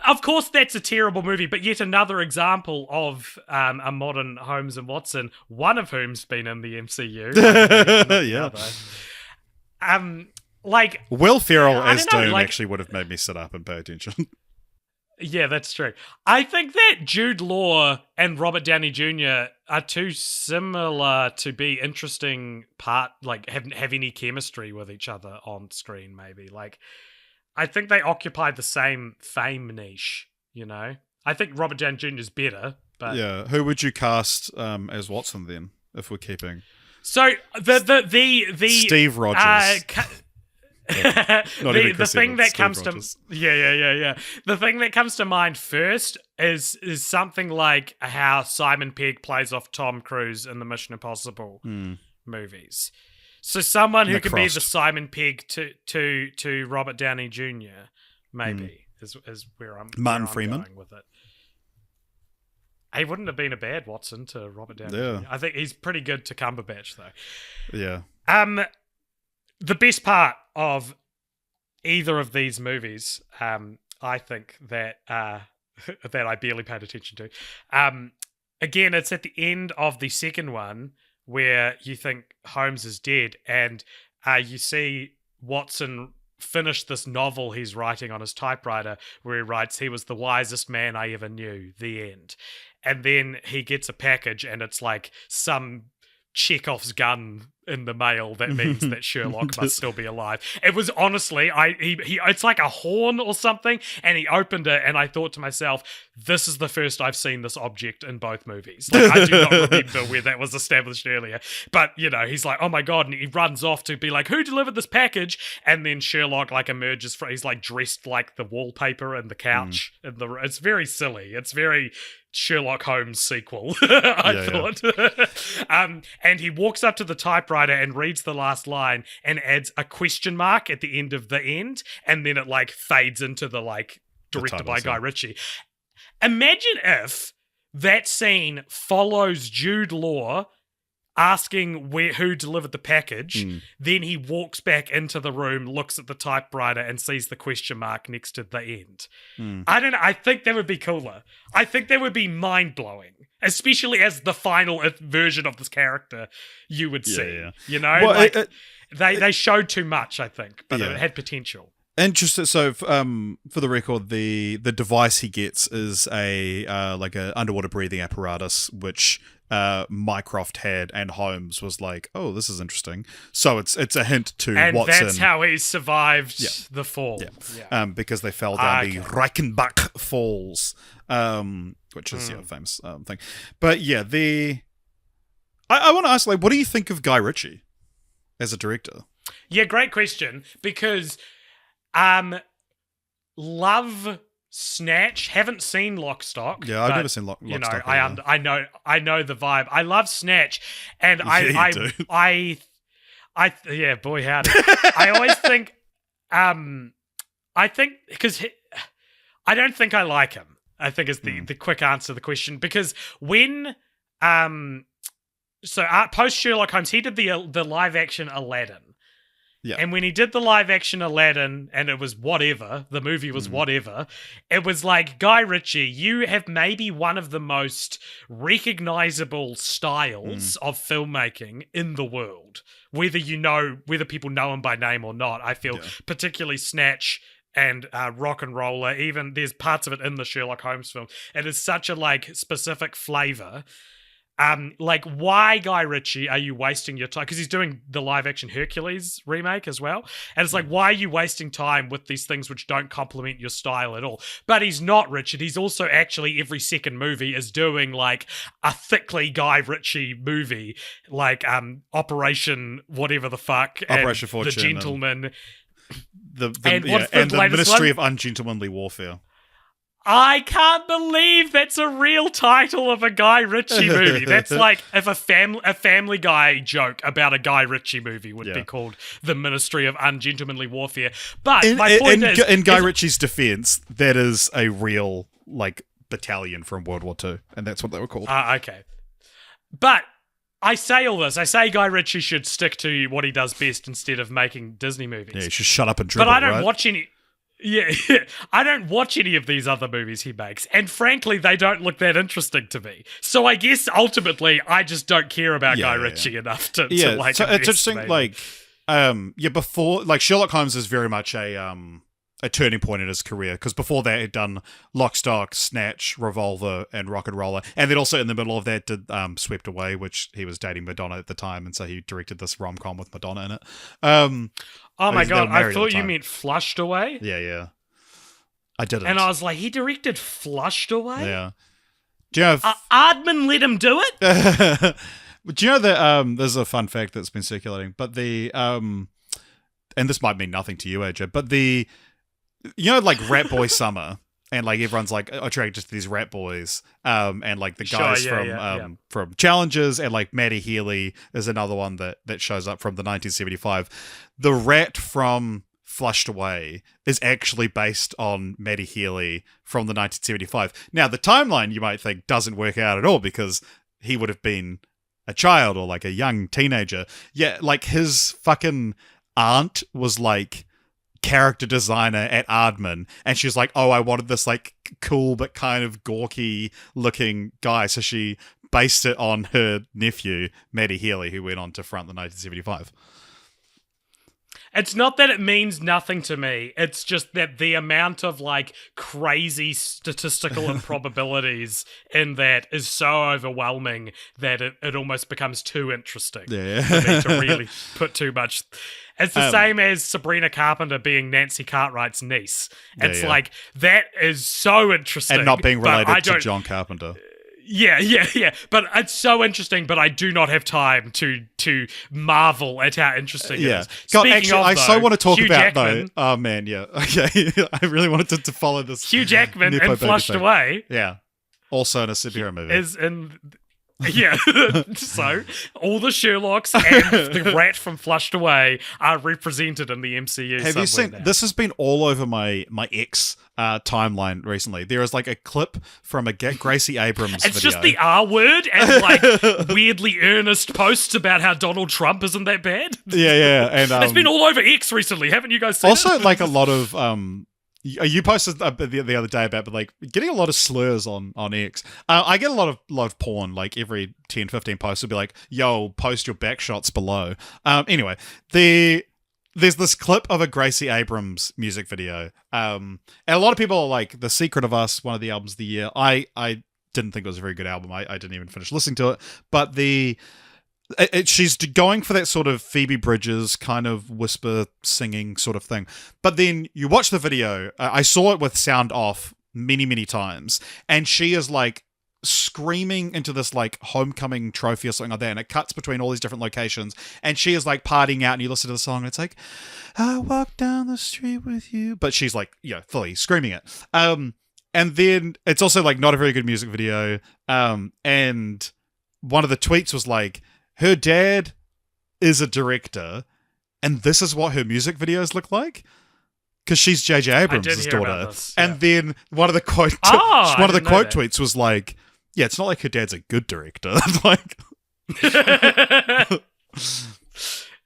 of course, that's a terrible movie, but yet another example of a modern Holmes and Watson, one of whom's been in the MCU. Like, Will Ferrell as Doom actually would have made me sit up and pay attention. Yeah, that's true. I think that Jude Law and Robert Downey Jr. are too similar to be interesting have any chemistry with each other on screen, maybe. Like, I think they occupy the same fame niche, you know? I think Robert Downey Jr. is better, but... Yeah, who would you cast as Watson then, if we're keeping... So, the Steve Rogers. The thing that comes to the thing that comes to mind first is something like how Simon Pegg plays off Tom Cruise in the Mission Impossible movies. So someone who could be the Simon Pegg to Robert Downey Jr. maybe is where I'm Freeman going with it. He wouldn't have been a bad Watson to Robert Downey Jr. I think he's pretty good to Cumberbatch though. Yeah. The best part of either of these movies, I think that that I barely paid attention to. Again, it's at the end of the second one where you think Holmes is dead, and you see Watson finish this novel he's writing on his typewriter, where he writes, "He was the wisest man I ever knew, the end." And then he gets a package, and it's like some Chekhov's gun in the mail that means that Sherlock must still be alive. It was honestly, it's like a horn or something, and he opened it, and I thought to myself, this is the first I've seen this object in both movies. Like, I do not remember where that was established earlier. But, you know, he's like, oh my god, and he runs off to be like, who delivered this package? And then Sherlock, like, emerges from, he's like dressed like the wallpaper and the couch. It's very silly. It's very Sherlock Holmes sequel, I thought. And he walks up to the typewriter and reads the last line and adds a question mark at the end of the end, and then it like fades into the like directed by Guy Ritchie. Imagine if that scene follows Jude Law asking who delivered the package, then he walks back into the room, looks at the typewriter, and sees the question mark next to the end. I don't know. I think that would be cooler. I think that would be mind-blowing, especially as the final version of this character you would see. You know? Well, they showed too much, I think, but it had potential. Interesting. So, for the record, the device he gets is a underwater breathing apparatus, which Mycroft had, and Holmes was like, "Oh, this is interesting." So it's a hint to Watson. And that's how he survived the fall. Because they fell down the Reichenbach Falls, which is a famous thing. But I want to ask, like, what do you think of Guy Ritchie as a director? Yeah, great question, because love Snatch. Haven't seen Lock, Stock. Yeah, I've never seen Lock, you know, Stock. I know the vibe. I love Snatch, and yeah, boy howdy. I always think, I think because I don't think I like him. I think is the quick answer to the question, because when post Sherlock Holmes, he did the live action Aladdin. Yeah. And when he did the live action Aladdin, and it was whatever, the movie was whatever, it was like, Guy Ritchie, you have maybe one of the most recognizable styles of filmmaking in the world. Whether people know him by name or not, I feel particularly Snatch and Rock and Roller, even there's parts of it in the Sherlock Holmes film. It is such a specific flavor. Why, Guy Ritchie, are you wasting your time? Because he's doing the live-action Hercules remake as well. And it's like, why are you wasting time with these things which don't complement your style at all? But he's not, Richard. He's also actually, every second movie is doing, a thickly Guy Ritchie movie, Operation whatever the fuck. Operation Fortune. The Gentleman. And the Ministry of Ungentlemanly Warfare. I can't believe that's a real title of a Guy Ritchie movie. That's like if a Family Guy joke about a Guy Ritchie movie would be called The Ministry of Ungentlemanly Warfare. But my point is... In Guy Ritchie's defense, that is a real, battalion from World War II, and that's what they were called. Okay. But I say all this. I say Guy Ritchie should stick to what he does best instead of making Disney movies. Yeah, he should shut up and dribble, But I don't watch any... Yeah, I don't watch any of these other movies he makes, and frankly, they don't look that interesting to me. So I guess ultimately, I just don't care about Guy Ritchie enough to like. So it's interesting, before, Sherlock Holmes is very much a turning point in his career, because before that he'd done Lock, Stock, Snatch, Revolver, and Rock and Roller, and then also in the middle of that did Swept Away, which he was dating Madonna at the time, and so he directed this rom-com with Madonna in it. Oh my god, I thought you meant Flushed Away. Yeah. I didn't. And I was like, he directed Flushed Away? Yeah. Do you know Aardman let him do it? Do you know that there's a fun fact that's been circulating, but and this might mean nothing to you, AJ, but Rat Boy Summer, and everyone's attracted to these rat boys, and the guys from Challenges, and Maddie Healy is another one that shows up from the 1975. The rat from Flushed Away is actually based on Maddie Healy from the 1975. Now, the timeline, you might think, doesn't work out at all, because he would have been a child or a young teenager. Yeah, his fucking aunt was character designer at Aardman, and she was like, oh, I wanted this cool but kind of gawky looking guy, so she based it on her nephew, Maddie Healy, who went on to front the 1975. It's not that it means nothing to me. It's just that the amount of crazy statistical improbabilities in that is so overwhelming that it almost becomes too interesting for me to really put too much. It's the same as Sabrina Carpenter being Nancy Cartwright's niece. It's that is so interesting. And not being related to John Carpenter. Yeah. But it's so interesting, but I do not have time to marvel at how interesting it is. God, actually, I so want to talk Hugh about, Jackman, though. Oh, man, yeah. Okay. I really wanted to follow this. Hugh Jackman in Flushed Away. Yeah. Also in a superhero movie. Is in... Yeah, so all the Sherlocks and the rat from Flushed Away are represented in the MCU. Have you seen? Now. This has been all over my X timeline recently. There is a clip from a Gracie Abrams It's video. just the R word and weirdly earnest posts about how Donald Trump isn't that bad. Yeah, and it's been all over X recently. Haven't you guys seen also, it? a lot of you posted the other day about getting a lot of slurs on X. I get a lot of porn, every 10-15 posts will be yo, post your back shots below. Anyway, there's this clip of a Gracie Abrams music video, and a lot of people are like, The Secret of Us, one of the albums of the year. I didn't think it was a very good album. I didn't even finish listening to it, but she's going for that sort of Phoebe Bridgers kind of whisper singing sort of thing. But then you watch the video, I saw it with sound off many, many times, and she is screaming into this homecoming trophy or something like that, and it cuts between all these different locations, and she is partying out, and you listen to the song, and it's I walk down the street with you, but she's fully screaming it. And then it's also like not a very good music video. And one of the tweets was like, her dad is a director, and this is what her music videos look like. Because she's J.J. Abrams' daughter. And then one of the quote tweets was like, yeah, it's not like her dad's a good director. Like,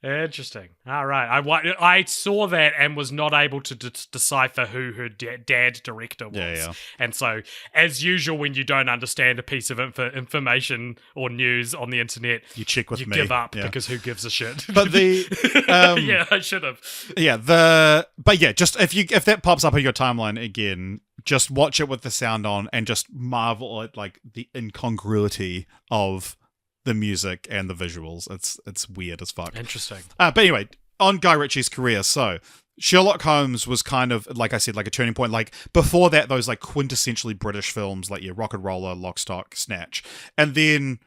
interesting. All right. I saw that and was not able to decipher who her dad director was. Yeah. And so, as usual, when you don't understand a piece of information or news on the internet, you check with me. Give up because who gives a shit? But yeah, I should have. Yeah, just if that pops up on your timeline again, just watch it with the sound on and just marvel at like the incongruity of the music and the visuals. It's weird as fuck. Interesting. But anyway, on Guy Ritchie's career, so Sherlock Holmes was kind of, like I said, like a turning point. Like before that, those like quintessentially British films like Rock and Roller, Lock, Stock, Snatch. And then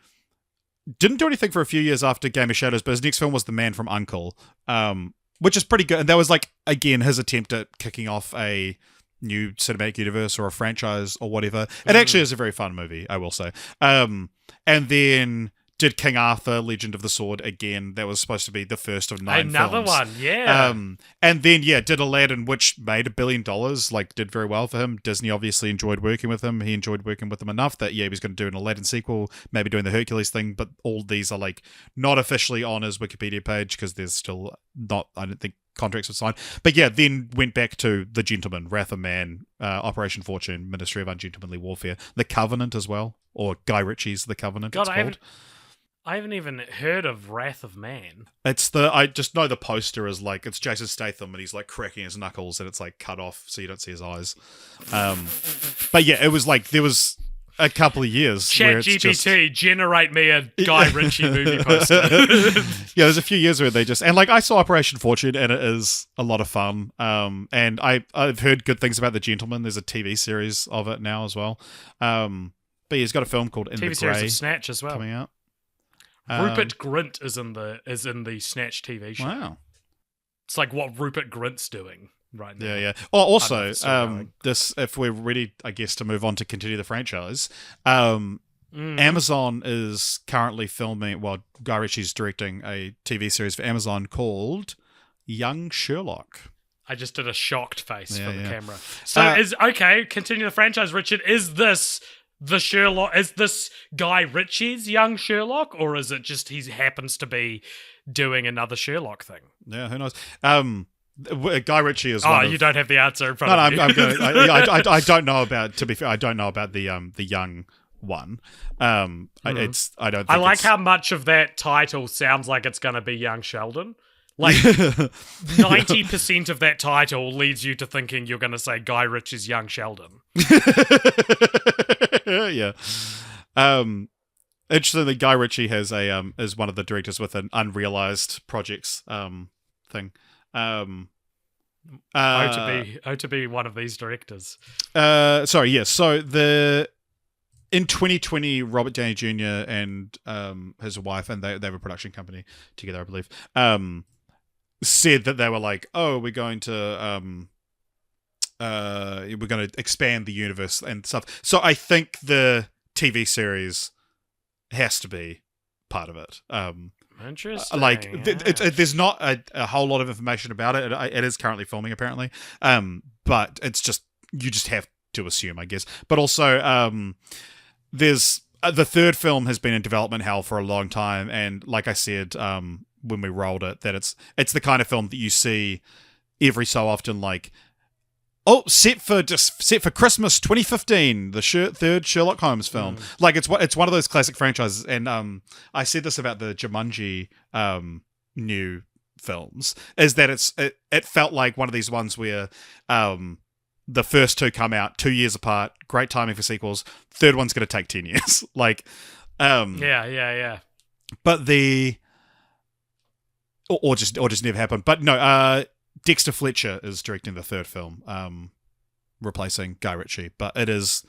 didn't do anything for a few years after Game of Shadows, but his next film was The Man from U.N.C.L.E., which is pretty good. And that was like, again, his attempt at kicking off a new cinematic universe or a franchise or whatever. It actually is a very fun movie, I will say. And then did King Arthur, Legend of the Sword again. That was supposed to be the first of 9 Another films. one, yeah. And then, did Aladdin, which made $1 billion, like did very well for him. Disney obviously enjoyed working with him. He enjoyed working with them enough that, he was going to do an Aladdin sequel, maybe doing the Hercules thing, but all these are like not officially on his Wikipedia page because there's still not, I don't think, contracts were signed. But then went back to The Gentleman, Wrath of Man, Operation Fortune, Ministry of Ungentlemanly Warfare, The Covenant as well, or Guy Ritchie's The Covenant, it's called. I haven't even heard of Wrath of Man. I just know the poster is like, it's Jason Statham and he's like cracking his knuckles and it's like cut off so you don't see his eyes. But it was like, there was a couple of years ChatGPT, generate me a Guy Ritchie movie poster. There's a few years where they just, and like I saw Operation Fortune and it is a lot of fun. And I've heard good things about The Gentleman. There's a TV series of it now as well. But he's got a film called In the Grey series of Snatch as well coming out. Rupert Grint is in the Snatch TV show. Wow, it's like what Rupert Grint's doing right now. Yeah. Oh, also, this, if we're ready, I guess, to move on to continue the franchise, Amazon is currently filming. Well, Guy Ritchie's directing a TV series for Amazon called Young Sherlock. I just did a shocked face for the camera. So continue the franchise, Richard. Is this the Sherlock? Is this Guy Ritchie's Young Sherlock, or is it just he happens to be doing another Sherlock thing? Yeah, who knows? Guy Ritchie is. You don't have the answer in front of you. No, I'm going. I don't know about. To be fair, I don't know about the young one. I don't. I like how much of that title sounds like it's going to be Young Sheldon. Like 90% of that title leads you to thinking you're going to say Guy Ritchie's Young Sheldon. Yeah. Interestingly, Guy Ritchie has is one of the directors with an unrealized projects thing. To be one of these directors. So in 2020, Robert Downey Jr. and his wife, and they have a production company together, I believe, said that they were like, we're going to expand the universe and stuff. So I think the TV series has to be part of it. Interesting. There's not a whole lot of information about it. It is currently filming, apparently. But it's just, you just have to assume, I guess. But also, there's the third film has been in development hell for a long time, and like I said, when we rolled it, that it's the kind of film that you see every so often, like, set for Christmas 2015, the third Sherlock Holmes film. Like it's one of those classic franchises, and I said this about the Jumanji new films, is that it felt like one of these ones where the first two come out 2 years apart, great timing for sequels. Third one's going to take 10 years. Like, yeah. But or just never happened. But no, Dexter Fletcher is directing the third film, replacing Guy Ritchie. But it is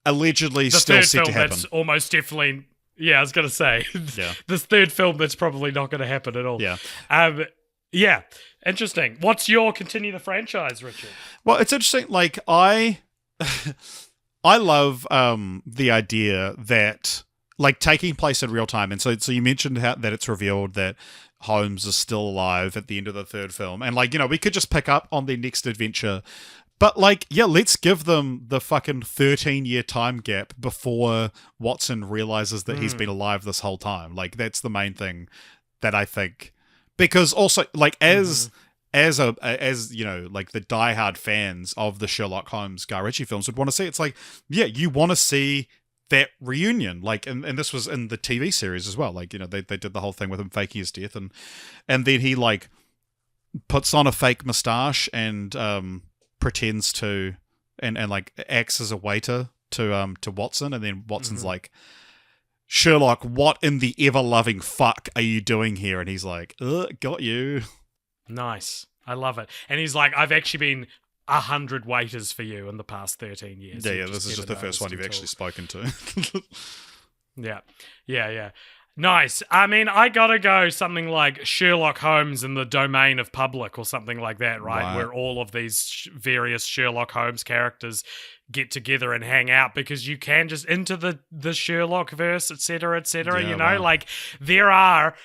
allegedly still set to happen. That's almost definitely. Yeah, I was going to say. Yeah. This third film that's probably not going to happen at all. Yeah. Yeah. Interesting. What's your continue the franchise, Richard? Well, it's interesting. Like, I I love the idea that, like, taking place in real time, and so you mentioned that it's revealed that Holmes is still alive at the end of the third film, and like, we could just pick up on their next adventure, but like, yeah, let's give them the fucking 13-year time gap before Watson realizes that he's been alive this whole time. Like, that's the main thing that I think, because also, like, as like the diehard fans of the Sherlock Holmes Guy Ritchie films would want to see, it's like, yeah, you want to see that reunion, like, and this was in the TV series as well. Like, they did the whole thing with him faking his death, and then he like puts on a fake mustache and pretends to and like acts as a waiter to Watson, and then Watson's like, Sherlock, what in the ever-loving fuck are you doing here? And he's like, got you. Nice. I love it. And he's like, I've actually been 100 waiters for you in the past 13 years. Yeah, this is just the first one you've actually spoken to. Yeah. Nice. I mean, I gotta go something like Sherlock Holmes in the Domain of Public or something like that, right? Where all of these various Sherlock Holmes characters get together and hang out, because you can just into the Sherlock verse, etc., like there are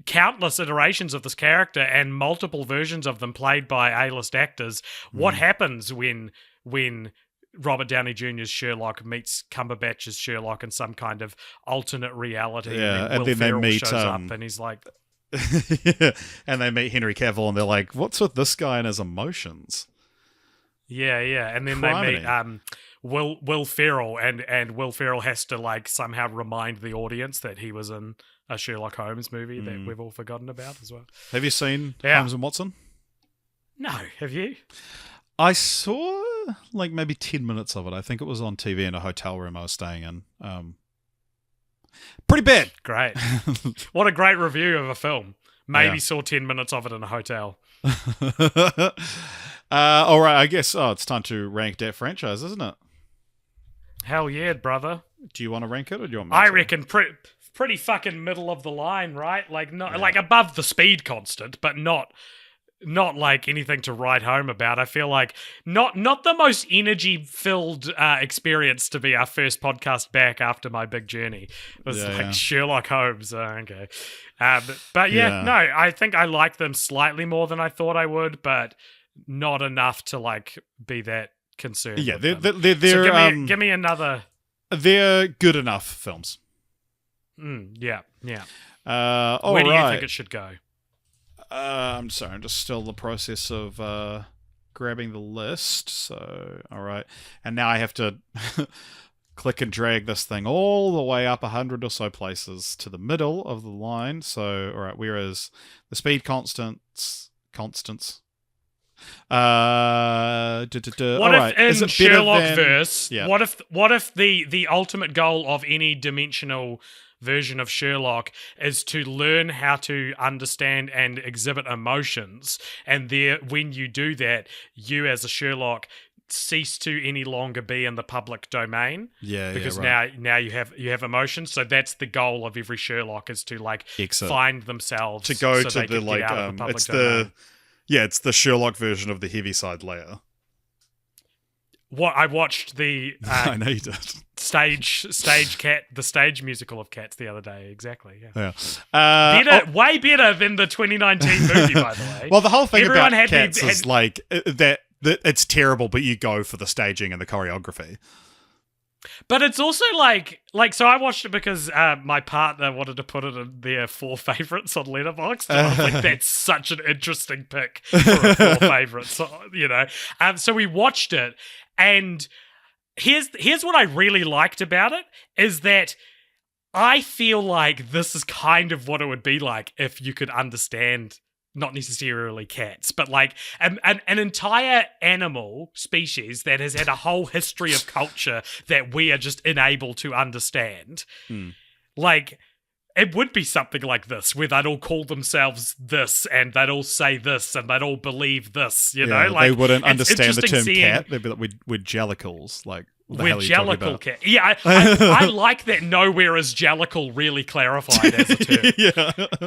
countless iterations of this character and multiple versions of them played by A-list actors. What happens when Robert Downey Jr.'s Sherlock meets Cumberbatch's Sherlock in some kind of alternate reality? Yeah, and then they meet, shows up and he's like... and they meet Henry Cavill and they're like, what's with this guy and his emotions? Yeah. And then they meet Will Ferrell, and Will Ferrell has to like somehow remind the audience that he was in a Sherlock Holmes movie that we've all forgotten about as well. Have you seen Holmes and Watson? No, have you? I saw like maybe 10 minutes of it. I think it was on TV in a hotel room I was staying in. Pretty bad. Great. What a great review of a film. Maybe saw 10 minutes of it in a hotel. All right, I guess it's time to rank that franchise, isn't it? Hell yeah, brother. Do you want to rank it, or do you want me I to? reckon pretty fucking middle of the line, right? Like like above the speed constant, but not like anything to write home about. I feel like not the most energy-filled experience to be our first podcast back after my big journey. It was Sherlock Holmes. Okay. But no, I think I like them slightly more than I thought I would, but not enough to like be that concerned. Yeah, with they're so give me another. They're good enough films. Yeah. Where do you think it should go? I'm sorry, I'm just still in the process of grabbing the list. So, all right. And now I have to click and drag this thing all the way up 100 or so places to the middle of the line. So, all right, where is the speed constants? What right. if in Sherlock verse? Yeah. What if the ultimate goal of any dimensional version of Sherlock is to learn how to understand and exhibit emotions, and when you do that, you as a Sherlock cease to any longer be in the public domain. Because now you have emotions. So that's the goal of every Sherlock, is to like find themselves to go so to the like it's domain. it's the Sherlock version of the Heaviside Layer. What I watched the I know you did. stage cat, the stage musical of Cats the other day. Exactly. Yeah. Way better than the 2019 movie, by the way. Well, the whole thing about Cats is like that it's terrible, but you go for the staging and the choreography. But it's also like so I watched it because my partner wanted to put it in their 4 favorites on Letterboxd. And I was like, that's such an interesting pick for a 4 favorites, you know. So we watched it, and here's what I really liked about it, is that I feel like this is kind of what it would be like if you could understand, not necessarily cats, but like an entire animal species that has had a whole history of culture that we are just unable to understand. Like, it would be something like this, where they'd all call themselves this, and they'd all say this, and they'd all believe this, you know? Like, they wouldn't understand the term cat. They'd be like, we're jellicles. Like, we're jellicle cat. Yeah, I like that nowhere is jellicle really clarified as a term.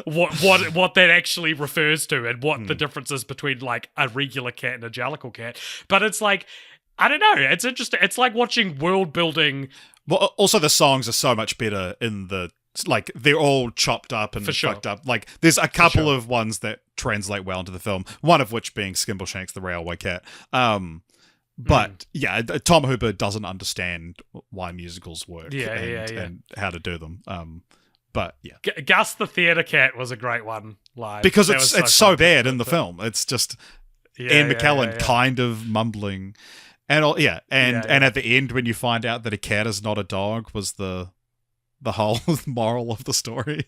What that actually refers to, and what the difference is between like a regular cat and a jellicle cat. But it's like, I don't know. It's interesting. It's like watching world building. Well, also the songs are so much better in the like they're all chopped up and fucked up. Like there's a couple of ones that translate well into the film. One of which being Skimbleshanks the Railway Cat. But yeah, Tom Hooper doesn't understand why musicals work and how to do them. But yeah, Gus the Theatre Cat was a great one live because it's so bad in the film. It's just Ian McKellen kind of mumbling, and and at the end when you find out that a cat is not a dog was the whole moral of the story.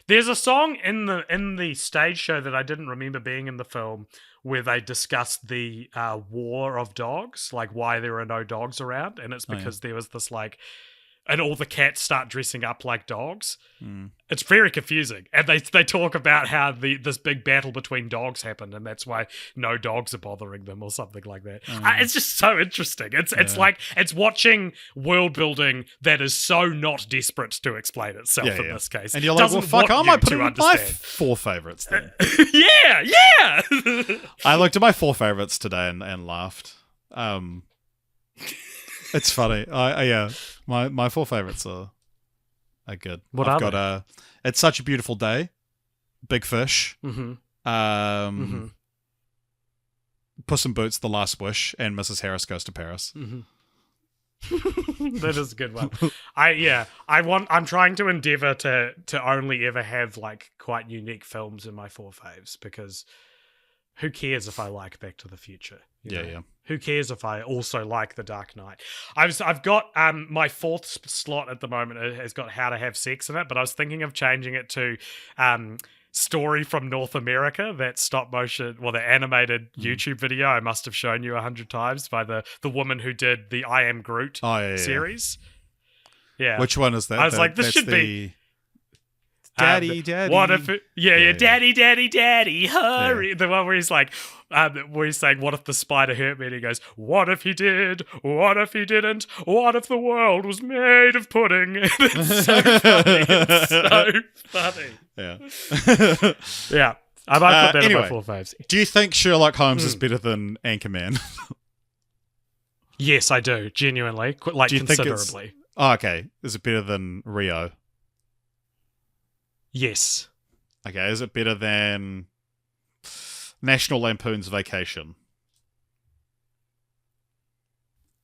There's a song in the stage show that I didn't remember being in the film where they discussed the war of dogs, like why there are no dogs around, and it's because there was this like, and all the cats start dressing up like dogs. It's very confusing, and they talk about how this big battle between dogs happened, and that's why no dogs are bothering them or something like that. It's just so interesting. It's like it's watching world building that is so not desperate to explain itself in this case. And you're like, well, fuck, I might put it in my 4 favorites then. yeah. I looked at my 4 favorites today and laughed. It's funny. My 4 favorites are good. I've got It's Such a Beautiful Day, Big Fish, Puss in Boots, The Last Wish, and Mrs. Harris Goes to Paris. That is a good one. I'm trying to endeavor to only ever have like quite unique films in my 4 faves, because who cares if I like Back to the Future? You know? Who cares if I also like The Dark Knight? I've got my 4th slot at the moment. It has got How to Have Sex in it, but I was thinking of changing it to Story from North America, that stop motion, the animated YouTube video I must have shown you 100 times by the woman who did the I Am Groot series. Yeah. Which one is that? I was like, this should be... Daddy. What if it, Daddy, hurry. The one where he's like, where he's saying, what if the spider hurt me? And he goes, what if he did? What if he didn't? What if the world was made of pudding? It's so funny. It's so funny. Yeah. Yeah. I might put that in my 4 faves. Do you think Sherlock Holmes is better than Anchorman? Yes, I do. Genuinely. Like, do you considerably. Okay. Is it better than Rio? Yes. Okay, is it better than National Lampoon's Vacation?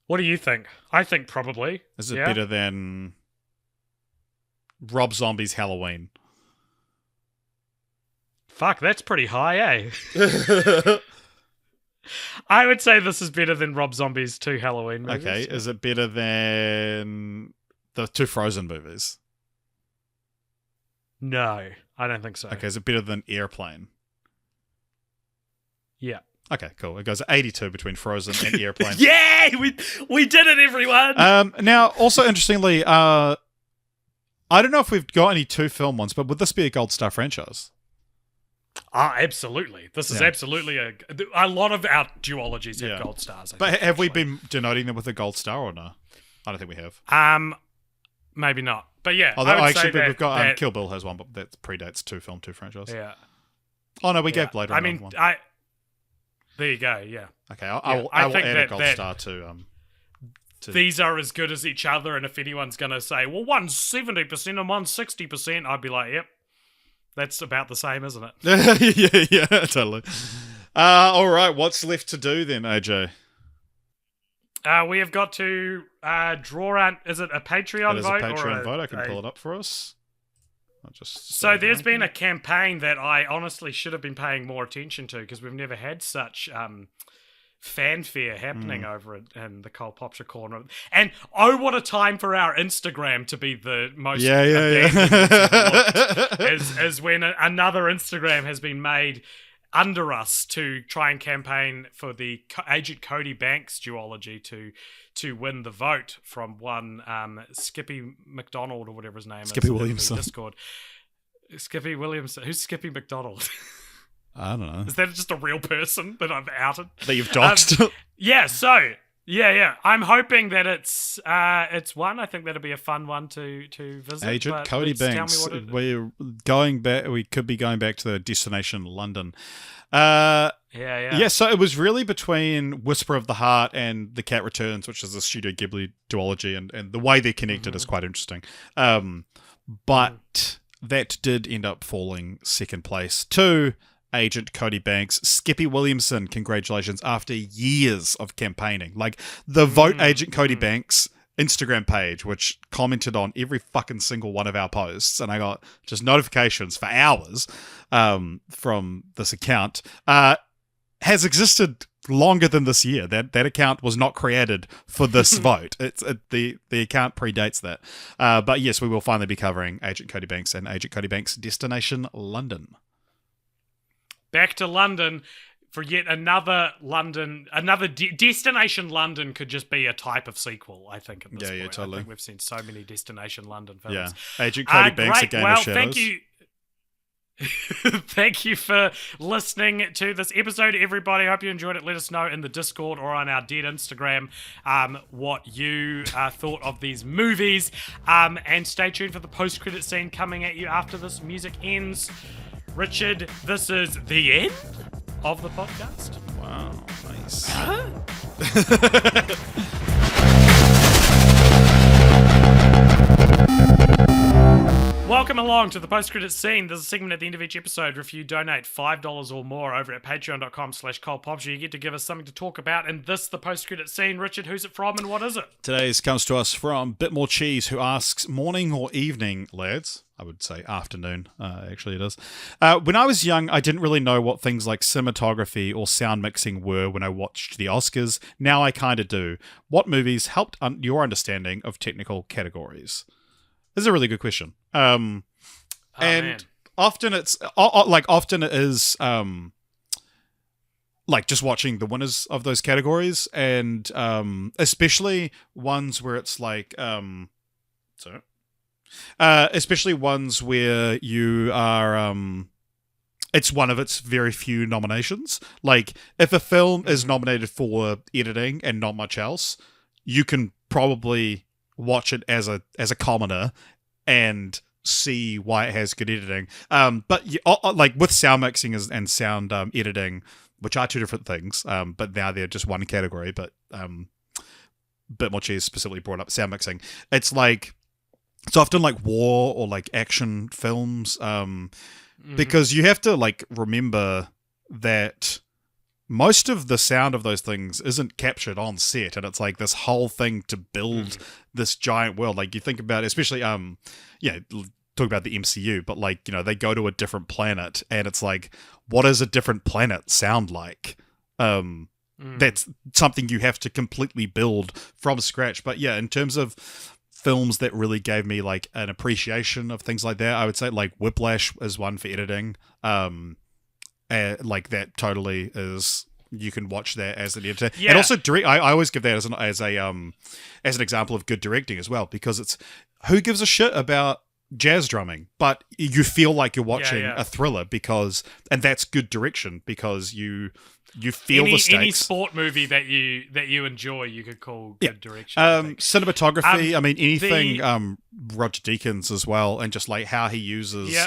What do you think? I think probably. Is it better than Rob Zombie's Halloween? Fuck, that's pretty high, eh? I would say this is better than Rob Zombie's 2 Halloween movies. Okay, is it better than the 2 Frozen movies? No, I don't think so. Okay, is it better than Airplane? Yeah. Okay, cool. It goes 82 between Frozen and Airplane. Yeah, we did it, everyone. Now, also interestingly, I don't know if we've got any 2 film ones, but would this be a Gold Star franchise? Absolutely. This is absolutely a lot of our duologies have Gold Stars. But have we been denoting them with a Gold Star or no? I don't think we have. Maybe not. But yeah, although we've got Kill Bill has one, but that predates 2 franchise. Yeah. Oh no, we gave Blade Runner one. There you go. Yeah. Okay, I will add a Gold Star to. These are as good as each other, and if anyone's going to say, well, one's 70% and one's 60%, I'd be like, yep, that's about the same, isn't it? yeah, totally. All right, what's left to do then, AJ? We have got to draw out. Is it a Patreon vote? It is a Patreon vote. I can pull it up for us. So there's been a campaign that I honestly should have been paying more attention to, because we've never had such fanfare happening over in the Cole Popture corner. And oh, what a time for our Instagram to be the most is when another Instagram has been made under us to try and campaign for the Agent Cody Banks duology to win the vote from one Skippy McDonald or whatever his name is. Skippy Williamson. Discord. Skippy Williamson. Who's Skippy McDonald? I don't know. Is that just a real person that I've outed? That you've doxed? Yeah, so Yeah. I'm hoping that it's one. I think that'll be a fun one to visit. Agent Cody Banks. We're going back. We could be going back to the destination London. Yeah. So it was really between Whisper of the Heart and The Cat Returns, which is a Studio Ghibli duology, and the way they're connected is quite interesting. But that did end up falling second place to Agent Cody Banks. Skippy Williamson, congratulations, after years of campaigning. Like, the Vote Agent Cody Banks Instagram page, which commented on every fucking single one of our posts, and I got just notifications for hours from this account, has existed longer than this year. That account was not created for this vote. The account predates that. But yes, we will finally be covering Agent Cody Banks and Agent Cody Banks Destination London. Back to London for yet another Destination London could just be a type of sequel, I think, at this point. Yeah, totally. I think we've seen so many Destination London films. Yeah. Agent Cody Banks, A Game of Shadows. Thank you. Thank you for listening to this episode, everybody. I hope you enjoyed it. Let us know in the Discord or on our dead Instagram what you thought of these movies. And stay tuned for the post-credit scene coming at you after this music ends. Richard, this is the end of the podcast. Wow, nice. Welcome along to the post-credits scene. There's a segment at the end of each episode. If you donate $5 or more over at patreon.com/ColdPopshow, you get to give us something to talk about. And this, the post-credits scene. Richard, who's it from and what is it? Today's comes to us from Bit More Cheese, who asks, morning or evening, lads? I would say afternoon, actually it is. When I was young, I didn't really know what things like cinematography or sound mixing were when I watched the Oscars. Now I kind of do. What movies helped your understanding of technical categories? This is a really good question. And often it is like just watching the winners of those categories, and especially ones where it's like especially ones where you are it's one of its very few nominations. Like, if a film is nominated for editing and not much else, you can probably watch it as a commoner and see why it has good editing. But like with sound mixing and sound editing, which are two different things, but now they're just one category. But Bit More Cheese specifically brought up sound mixing. It's often like war or like action films, because you have to like remember that most of the sound of those things isn't captured on set, and it's like this whole thing to build this giant world. Like, you think about, especially talk about the MCU, but like, they go to a different planet, and it's like, what does a different planet sound like? That's something you have to completely build from scratch. But yeah, in terms of films that really gave me like an appreciation of things like that, I would say like Whiplash is one for editing. Like, that totally is, you can watch that as an editor. And also I always give that as an example of good directing as well, because it's, who gives a shit about jazz drumming, but you feel like you're watching a thriller, and that's good direction, because you feel the stakes. Any sport movie that you enjoy, you could call good direction. Cinematography, I mean, anything Roger Deakins as well, and just like how he uses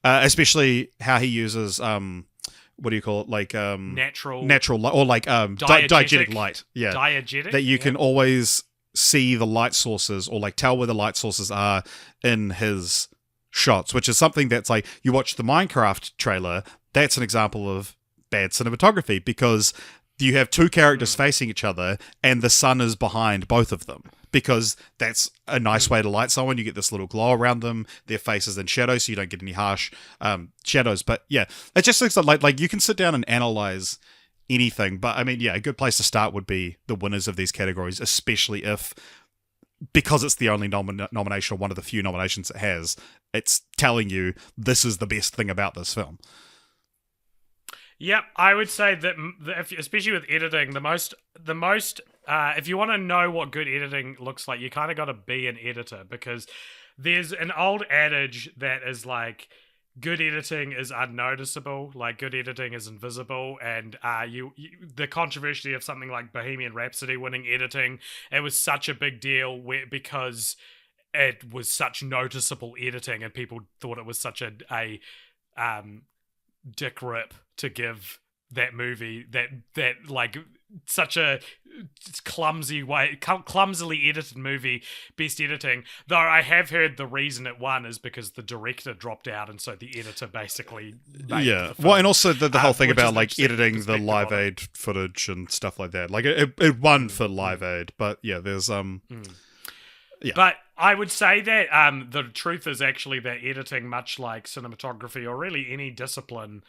especially how he uses what do you call it, like natural light, or like diegetic light, diegetic, that you can always see the light sources, or like tell where the light sources are in his shots, which is something that's like, you watch the Minecraft trailer, that's an example of bad cinematography, because you have two characters facing each other and the sun is behind both of them, because that's a nice way to light someone. You get this little glow around them, their faces in shadows, so you don't get any harsh shadows. But yeah, it just looks like you can sit down and analyze anything. But I mean, yeah, a good place to start would be the winners of these categories, especially because it's the only nomination, or one of the few nominations it has, it's telling you this is the best thing about this film. Yep, I would say that, especially with editing, the most if you want to know what good editing looks like, you kind of got to be an editor, because there's an old adage that is like, good editing is unnoticeable, like good editing is invisible, and the controversy of something like Bohemian Rhapsody winning editing, it was such a big deal because it was such noticeable editing, and people thought it was such a dick rip to give that movie that like such a clumsily edited movie best editing. Though I have heard the reason it won is because the director dropped out, and so the editor basically made the film. Well, and also the whole thing about like editing the Live Aid footage and stuff like that. Like it won for Live Aid, but yeah, there's yeah. But I would say that the truth is actually that editing, much like cinematography or really any discipline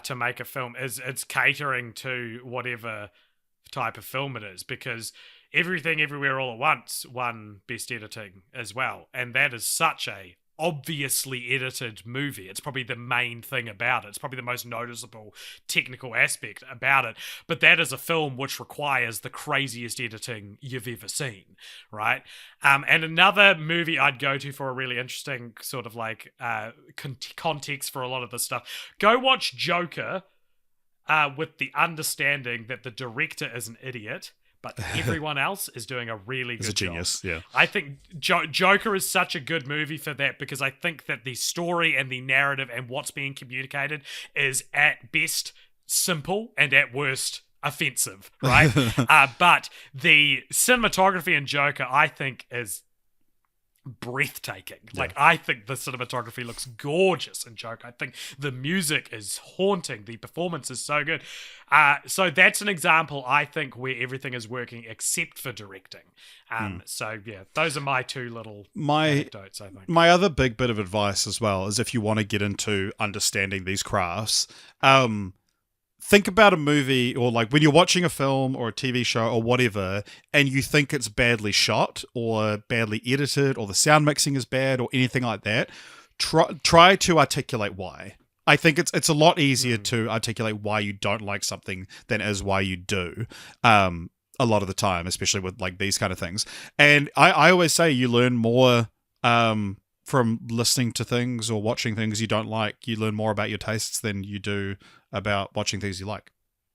to make a film, it's catering to whatever type of film it is, because Everything Everywhere All at Once won Best Editing as well, and that is such a obviously edited movie. It's probably the main thing about it. It's probably the most noticeable technical aspect about it. But that is a film which requires the craziest editing you've ever seen, right? And another movie I'd go to for a really interesting sort of like context for a lot of this stuff, go watch Joker with the understanding that the director is an idiot, but everyone else is doing a really good job. Genius, yeah. I think Joker is such a good movie for that, because I think that the story and the narrative and what's being communicated is at best simple and at worst offensive, right? But the cinematography in Joker, I think, is breathtaking. Yeah. Like, I think the cinematography looks gorgeous in Joker. I think the music is haunting. The performance is so good. So that's an example, I think, where everything is working except for directing. So yeah, those are my two little anecdotes, I think. My other big bit of advice as well is if you want to get into understanding these crafts, think about a movie, or like when you're watching a film or a TV show or whatever, and you think it's badly shot or badly edited or the sound mixing is bad or anything like that, try to articulate why. I think it's a lot easier to articulate why you don't like something than is why you do. A lot of the time, especially with like these kind of things. And I always say you learn more from listening to things or watching things you don't like. You learn more about your tastes than you do about watching things you like.